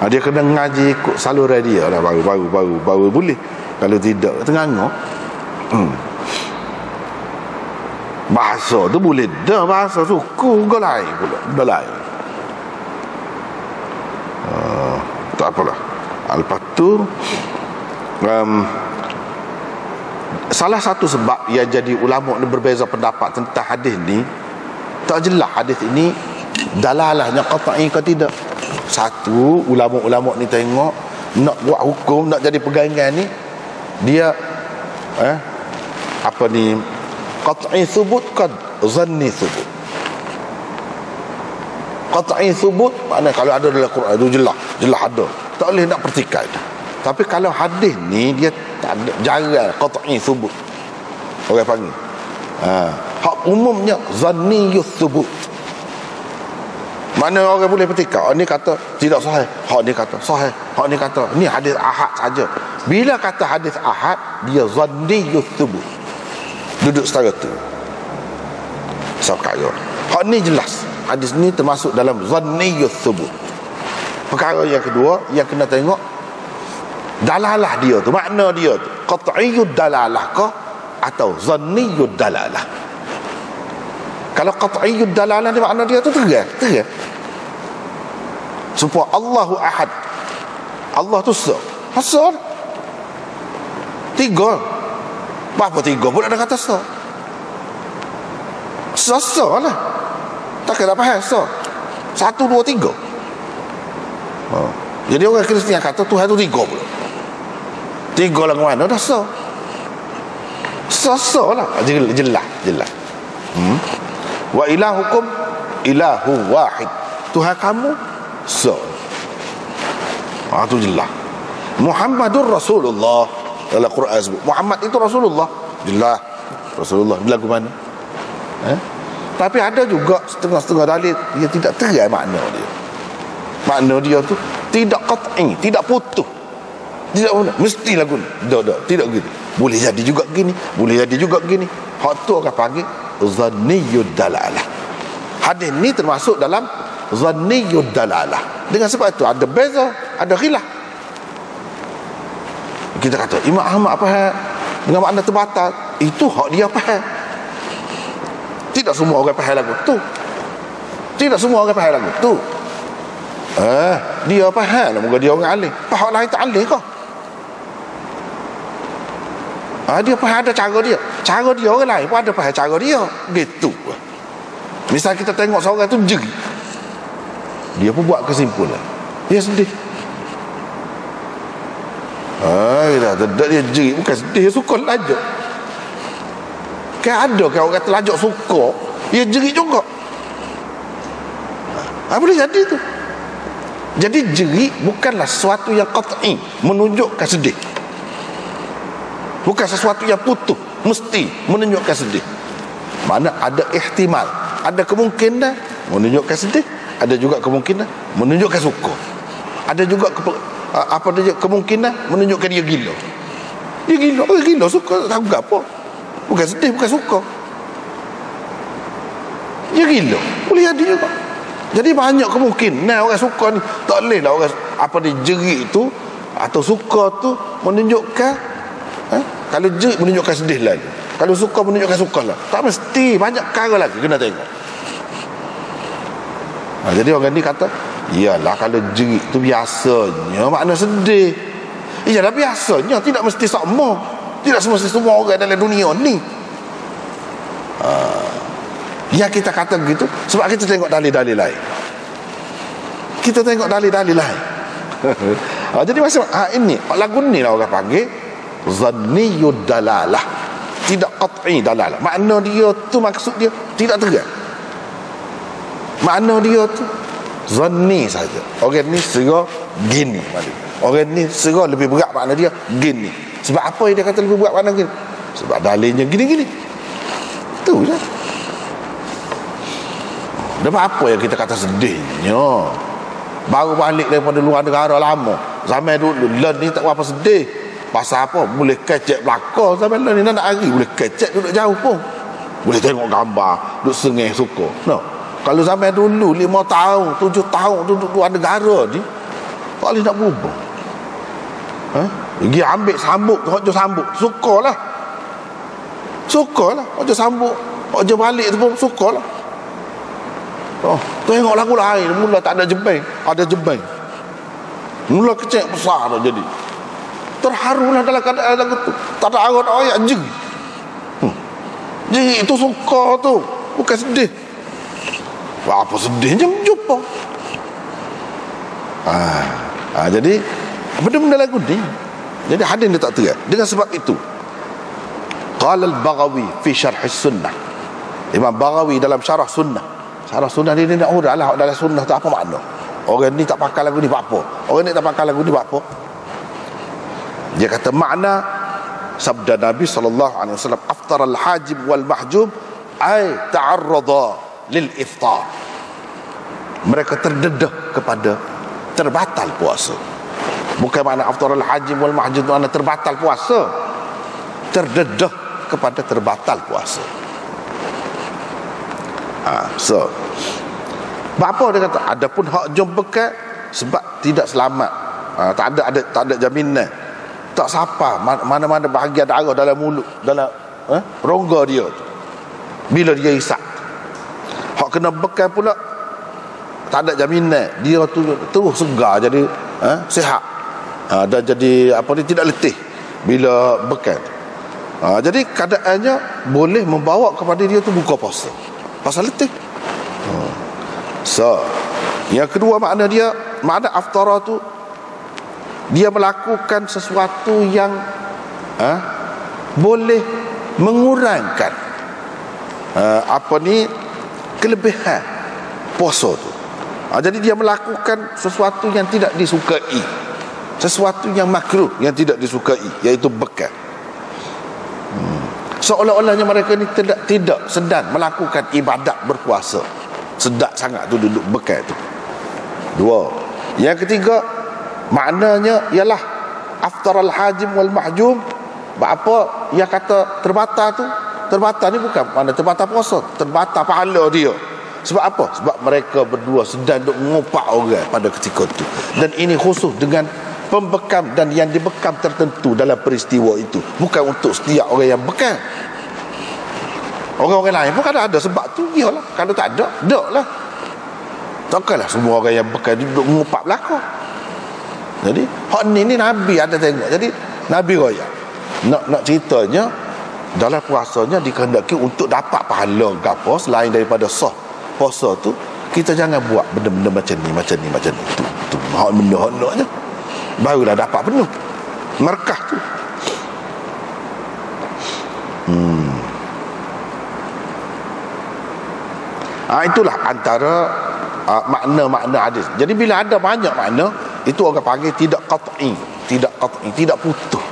Dia kena ngaji ikut saluran dia lah, baru boleh. Kalau tidak tengah. Bahasa tu boleh dah, bahasa suku ke lain pula, dah lain. Tak apalah. Lepas tu salah satu sebab yang jadi ulama ni berbeza pendapat tentang hadis ni, tak jelas hadis ini dalalahnya qat'i ke tidak. Satu, ulama-ulama ni tengok nak buat hukum, nak jadi pegangan ni, dia apa ni, qat'i thubut kad zanni thubut. Qat'i thubut maknanya kalau ada dalam Quran itu jelas ada, tak boleh nak pertikaikan. Tapi kalau hadis ni dia tak ada, jarang qat'i thubut orang panggil. Hak umumnya zanniyus thubut. Mana orang boleh pertikaikan, ni kata tidak sahih, hak ni kata sahih, hak ni kata ni hadis ahad saja. Bila kata hadis ahad, dia zanniyus thubut, duduk setara tu. Perkara hak ni jelas, hadis ni termasuk dalam zanniyus thubut. Perkara yang kedua yang kena tengok dalalah dia tu, makna dia tu qat'iyud dalalah ke atau zanniyud dalalah. Kalau qat'iyud dalalah ni makna dia tu terang supaya Allahu ahad, Allah tu sah tiga. Berapa tiga pun ada kata sah lah, tak kena faham sah 1, 2, 3. Jadi orang Kristian kata Tuhan tu tiga pula, tiga lah mana dah sah lah, jelas. Wa ilahukum ilahu wahid, Tuhan kamu sah. Tu jelas. Muhammadur Rasulullah, dalam Quran sebut Muhammad itu Rasulullah, jelas Rasulullah. Lagu mana? Tapi ada juga setengah-setengah dalil dia tidak terang makna dia. Makna dia tu tidak qat'i, tidak putus, tidak mesti lagu tidak gitu. Boleh jadi juga gini, boleh jadi juga gini. Hak tu orang panggil zanniyud dalalah. Hadis ni termasuk dalam zanniyud dalalah. Dengan sebab itu ada beza, ada khilaf. Kita kata Imam Ahmad faham dengan makna terbatas, itu hak dia faham. Tidak semua orang faham lagu tu. Tidak semua orang faham lagu tu. Dia faham lah, moga dia orang alim. Faham lain tak alim kau. Dia faham ada cara dia. Cara dia orang lain pun ada faham cara dia. Gitu. Misal kita tengok seorang tu jeri, dia pun buat kesimpulan, dia sedih. Dia jeri bukan sedih, dia suka lajak. Kan ada kan orang kata lajak suka, dia jeri juga. Boleh jadi tu. Jadi jeri bukanlah sesuatu yang qat'i, menunjukkan sedih. Bukan sesuatu yang putus mesti menunjukkan sedih. Mana ada ihtimal, ada kemungkinan menunjukkan sedih, ada juga kemungkinan menunjukkan suka, ada juga kemungkinan menunjukkan dia gila. Dia gila suka tak apa, bukan sedih, bukan suka, dia gila. Boleh jadi juga. Jadi banyak kemungkinan orang suka ni. Tak boleh lah orang dia jerit tu atau suka tu menunjukkan kalau jerit menunjukkan sedih lagi, kalau suka menunjukkan suka lah. Tak mesti, banyak perkara lagi kena tengok. Jadi orang ni kata iyalah kalau jerit tu biasanya makna sedih. Iyalah biasanya, tidak mesti sama, tidak semesti semua orang dalam dunia ni. Yang kita kata begitu sebab kita tengok dalil-dalil lain. Kita tengok dalil-dalil lain. Jadi macam ini lagu ni lah orang panggil zanniyud dalalah, tidak qat'i dalalah. Makna dia tu, maksud dia tidak terang. Makna dia tu zanni saja. Orang ni serah gini maknanya. Orang ni serah lebih berat makna dia gini. Sebab apa dia kata lebih berat makna gini? Sebab dalilnya gini-gini. Tu je. Sebab apa yang kita kata sedihnya? Baru balik daripada luar negara lama, zaman dulu Len ni tak berapa sedih. Pasal apa? Boleh kecek belakang. Zaman Len ni nak hari boleh kecek duduk jauh pun, boleh tengok gambar, duduk sengih suka. No. Kalau zaman dulu 5 tahun 7 tahun duduk luar negara ni, tak boleh nak berubah. Pergi ambil sambut, hojo sambut, sukalah. Hojo sambut, hojo balik tu pun sukalah. Tengok lagu lain, mula tak ada jembeng, ada jembeng. Mula kecil besar dah jadi. Terharulah dalam keadaan lagu tu. Tak ada ayat jeri. Jeri itu suka tu, bukan sedih. Wah, apa sedihnya menjumpa. Jadi benda-benda lagu ni. Jadi hadis dia tak terat. Dengan sebab itu, qala al-Baghawi fi syarh sunnah. Imam Baghawi dalam syarah sunnah. Syarah sunnah ni nak urut lah dalam sunnah tu apa makna. Orang ni tak pakai lagu ni buat apa? Orang ni tak pakai lagu ni buat apa? Dia kata makna sabda Nabi SAW, aftar al-hajib wal mahjub ay ta'arrada lil iftar. Mereka terdedah kepada terbatal puasa. Bukan makna aftar al-hajib wal mahjub tu makna terbatal puasa. Terdedah kepada terbatal puasa. Apa dia kata? Adapun hak jom bekal sebab tidak selamat. Tak ada jaminan. Tak siapa mana-mana bahagian darah dalam mulut, dalam rongga dia tu. Bila dia isap. Hak kena bekal pula tak ada jaminan. Dia tu terus segar jadi sihat. Dan jadi tidak letih bila bekal. Jadi keadaannya boleh membawa kepada dia tu buka puasa. Pasal letih. Yang kedua makna aftara tu dia melakukan sesuatu yang boleh mengurangkan kelebihan puasa tu. Jadi dia melakukan sesuatu yang tidak disukai, sesuatu yang makruh yang tidak disukai, iaitu bekal. Seolah-olahnya mereka ni tidak sedang melakukan ibadat berpuasa. Sedap sangat tu duduk bekal tu. Dua. Yang ketiga, maknanya ialah aftar al-hajim wal mahjum. Apa yang kata terbatal tu? Terbatal ni bukan makna terbatal puasa, terbatal pahala dia. Sebab apa? Sebab mereka berdua sedang duk mengopak orang pada ketika itu. Dan ini khusus dengan pembekam dan yang dibekam tertentu dalam peristiwa itu. Bukan untuk setiap orang yang bekam. Orang-orang lain pun kadang ada sebab tu. Iyalah, kalau tak ada, tak lah. Takkanlah semua orang yang bekam duduk mengopak belakang. Jadi hak ni Nabi ada tengok. Jadi Nabi raya nak ceritanya dalam puasanya dikehendaki untuk dapat pahala ke apa selain daripada sah puasa tu, kita jangan buat benda-benda macam ni tu hak benda-benda je barulah dapat penuh markah tu. Itulah antara makna-makna hadis. Jadi bila ada banyak makna, itu orang panggil tidak qat'i, tidak putus.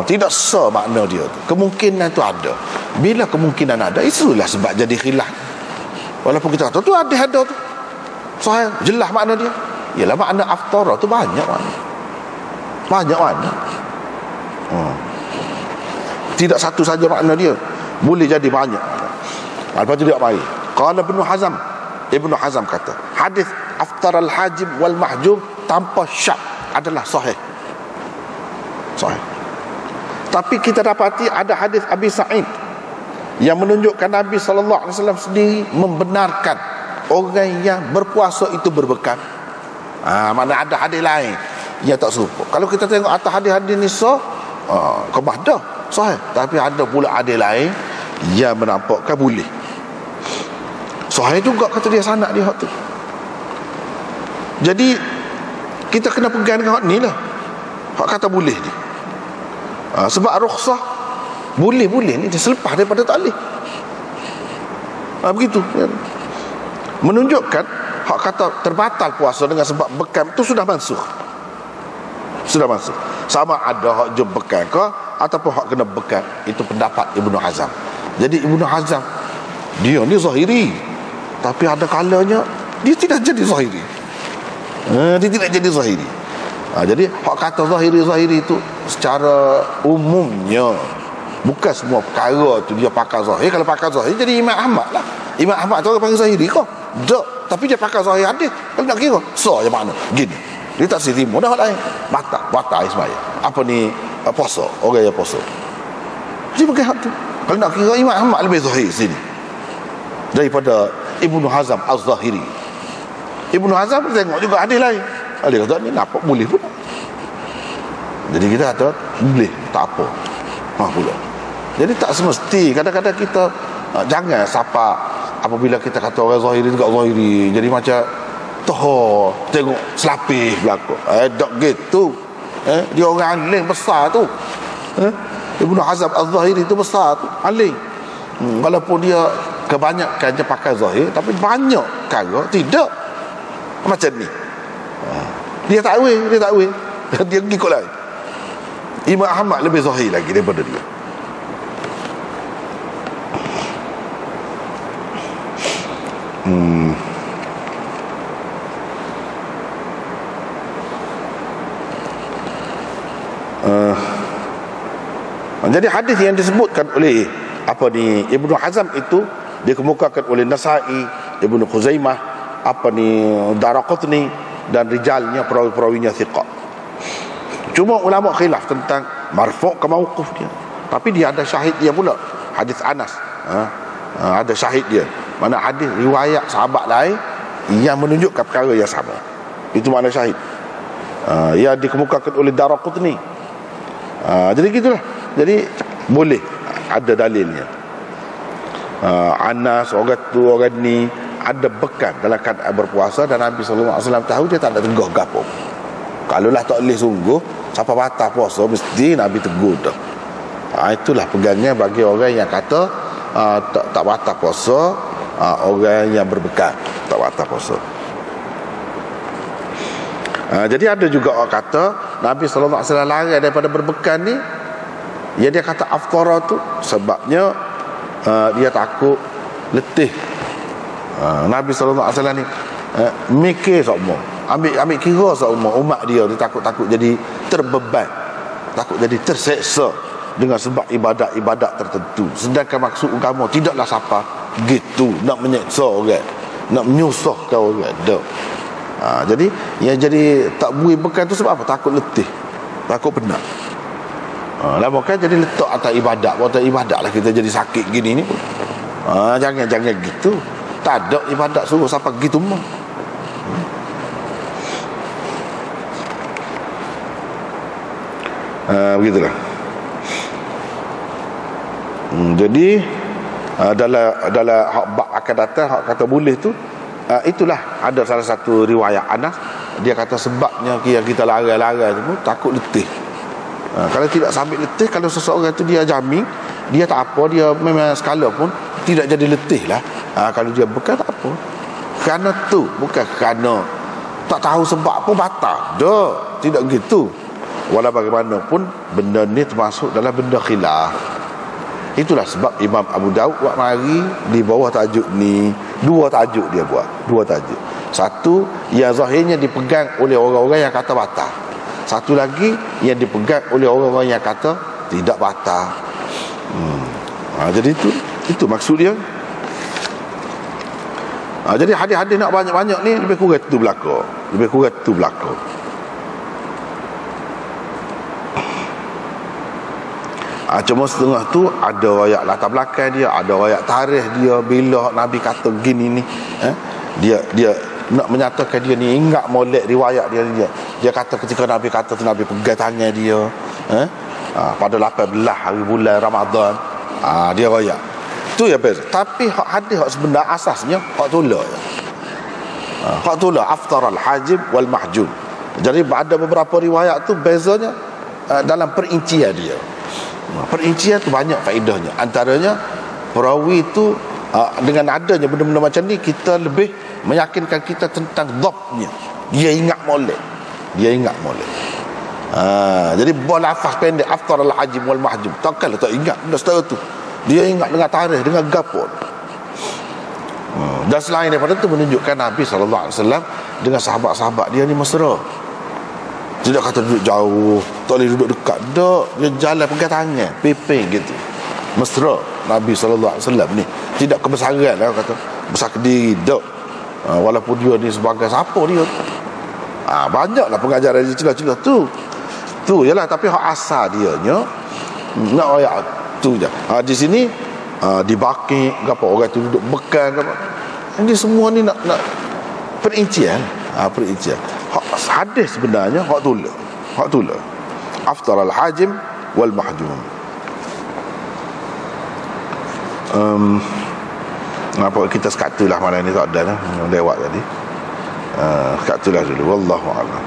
Tidak makna dia tu. Kemungkinan tu ada. Bila kemungkinan ada, itulah sebab jadi khilaf. Walaupun kita kata tu ada tu. Sahih, jelas makna dia. Ialah makna aftara tu banyak makna. Banyak makna. Tidak satu saja makna dia. Boleh jadi banyak. Lepas tu dia mari. Qala Ibnu Hazm kata, hadis aftar al-hajib wal mahjub tanpa syak adalah sahih. Sahih. Tapi kita dapati ada hadis Abi Sa'id yang menunjukkan Nabi SAW sendiri membenarkan orang yang berpuasa itu berbekam. Mana ada hadis lain yang tak serupa. Kalau kita tengok atas hadis-hadis ni kemah dah sahih. Tapi ada pula hadis lain yang menampakkan boleh. Sahih juga kata dia sanak dia hak tu. Jadi kita kena pegang dengan hak ni lah. Hak kata boleh ni. Sebab rukhsah boleh ni dia selepas daripada taklif. Begitu. Menunjukkan hak kata terbatal puasa dengan sebab bekam itu sudah mansuh. Sama ada hak jom bekam ke ataupun hak kena bekam, itu pendapat Ibnu Hazm. Jadi Ibnu Hazm dia ni zahiri, tapi ada kalanya dia tidak jadi zahiri. Jadi hak kata zahiri itu secara umumnya, bukan semua perkara tu dia pakai zahir. Kalau pakai zahir jadi Imam Ahmad lah. Imam Ahmad tu orang panggil zahiri kau? Tak. Tapi dia pakai zahir hadis. Kalau nak kira je mana gini, dia tak terima dah lain. Batal sembahyang. Apa ni puasa, orang yang puasa. Jadi pakai hak tu. Kalau nak kira Imam Ahmad lebih zahir sini daripada Ibnu Hazm Az-Zahiri. Ibnu Hazm tengok juga hadis lain. Dia kata ni nampak boleh pun. Jadi kita kata boleh, tak apa. Pula. Jadi tak semesti. Kadang-kadang kita jangan siapa apabila kita kata orang zahiri tu kat zahiri, jadi macam toh tengok selapis belakang. Tak gitu. Dia orang alim besar tu. Ibnu Hazm Az-Zahiri tu besar tu, alim. Walaupun dia kebanyakan je pakai zahir, tapi banyak perkara tidak macam ni. Dia takwil, dia ikut lain. Imam Ahmad lebih zahir lagi daripada dia. Jadi hadis yang disebutkan oleh Ibnu Hazm itu dikemukakan oleh Nasa'i, Ibnu Khuzaimah, Daraqutni, dan rijalnya perawi-perawinya thiqah. Cuma ulama khilaf tentang marfu' ke mauquf dia. Tapi dia ada syahid dia pula, hadis Anas. Ada syahid dia. Mana hadis riwayat sahabat lain yang menunjukkan perkara yang sama. Itu makna syahid. Yang dikemukakan oleh Daraqutni. Jadi gitulah. Jadi boleh ada dalilnya. Anas, orang tu, orang ni ada bekan dalam keadaan berpuasa, dan Nabi SAW tahu dia tak ada tegur gapo. Kalau lah tak boleh sungguh, siapa batal puasa mesti Nabi tegur dah. Itulah pegangnya bagi orang yang kata tak batal puasa, orang yang berbekan tak batal puasa. Jadi ada juga orang kata Nabi SAW larang daripada berbekan ni. Ya, dia kata aftara tu sebabnya dia takut letih. Nabi SAW ni mikir semua, ambil kira semua umat dia takut jadi terbeban, takut jadi terseksa dengan sebab ibadat-ibadat tertentu. Sedangkan maksud agama tidaklah siapa gitu nak menyeksa orang, nak menyusahkan orang. Jadi yang jadi tak bui bekan tu sebab apa? Takut letih, takut penat. Lama kan jadi letak atas ibadat. Atas ibadat lah kita jadi sakit gini ni pun. Jangan gitu. Tak ada ibadat suruh siapa gitu mah. Begitulah. Jadi dalam hak bab akan datang, hak kata boleh tu, itulah ada salah satu riwayat Anas, dia kata sebabnya yang kita larang-larang tu pun takut letih. Kalau tidak sambil letih, kalau seseorang tu dia jamin, dia tak apa, dia memang skala pun tidak jadi letih lah. Kalau dia bekan tak apa. Kerana tu, bukan kerana tak tahu sebab apa batal. Dah, tidak gitu. Walau bagaimanapun benda ni termasuk dalam benda khilaf. Itulah sebab Imam Abu Daud buat mari di bawah tajuk ni. Dua tajuk dia buat, dua tajuk. Satu yang zahirnya dipegang oleh orang-orang yang kata batal. Satu lagi yang dipegang oleh orang-orang yang kata tidak batal. Jadi itu maksud dia. Jadi hadis-hadis nak banyak-banyak ni lebih kurang tu belaka. Lebih kurang tu belaka. Cuma setengah tu ada ayat latar belakang dia, ada ayat tarikh dia bila Nabi kata gini ni. Dia nak menyatakan dia ni ingat molek riwayat dia. Dia kata ketika Nabi kata tu, Nabi pegang tangan dia pada 18 hari bulan Ramadan. Dia raya. Tu ya beza. Tapi hak hadis hak sebenar asasnya hak tolak. Hak tolak aftar al-hajib wal mahjub. Jadi ada beberapa riwayat tu bezanya dalam perincian dia. Perincian tu banyak faedahnya. Antaranya perawi tu dengan adanya benda-benda macam ni, kita lebih meyakinkan kita tentang dhabtnya. Dia ingat molek. Jadi bola lafaz pendek aftar al-hajib wal mahjub, takkanlah tak ingat benda setara tu. Dia ingat dengan tarikh, dengan gapon. Dan selain daripada itu menunjukkan Nabi SAW dengan sahabat-sahabat dia ni mesra. Tidak kata duduk jauh, tak boleh duduk dekat. Tak, dia jalan pegang tangan, pepeng gitu. Mesra Nabi SAW ni. Tidak kebesaran lah kata, besar kediri, tak. Walaupun dia ni sebagai siapa dia. Banyaklah pengajaran dia celah-celah tu. Tu jelah, tapi hak asal dia nya nak ayat tu je. Di sini dibakik apa orang tu duduk bekan apa. Ini semua ni nak perincian. Perincian. Hadis sebenarnya hak tula. Aftar al-hajim wal mahjum. Nampak kita sekat tu lah malam ni tak ada lah. Lewat tadi. Sekat tu lah dulu. Wallahu a'lam.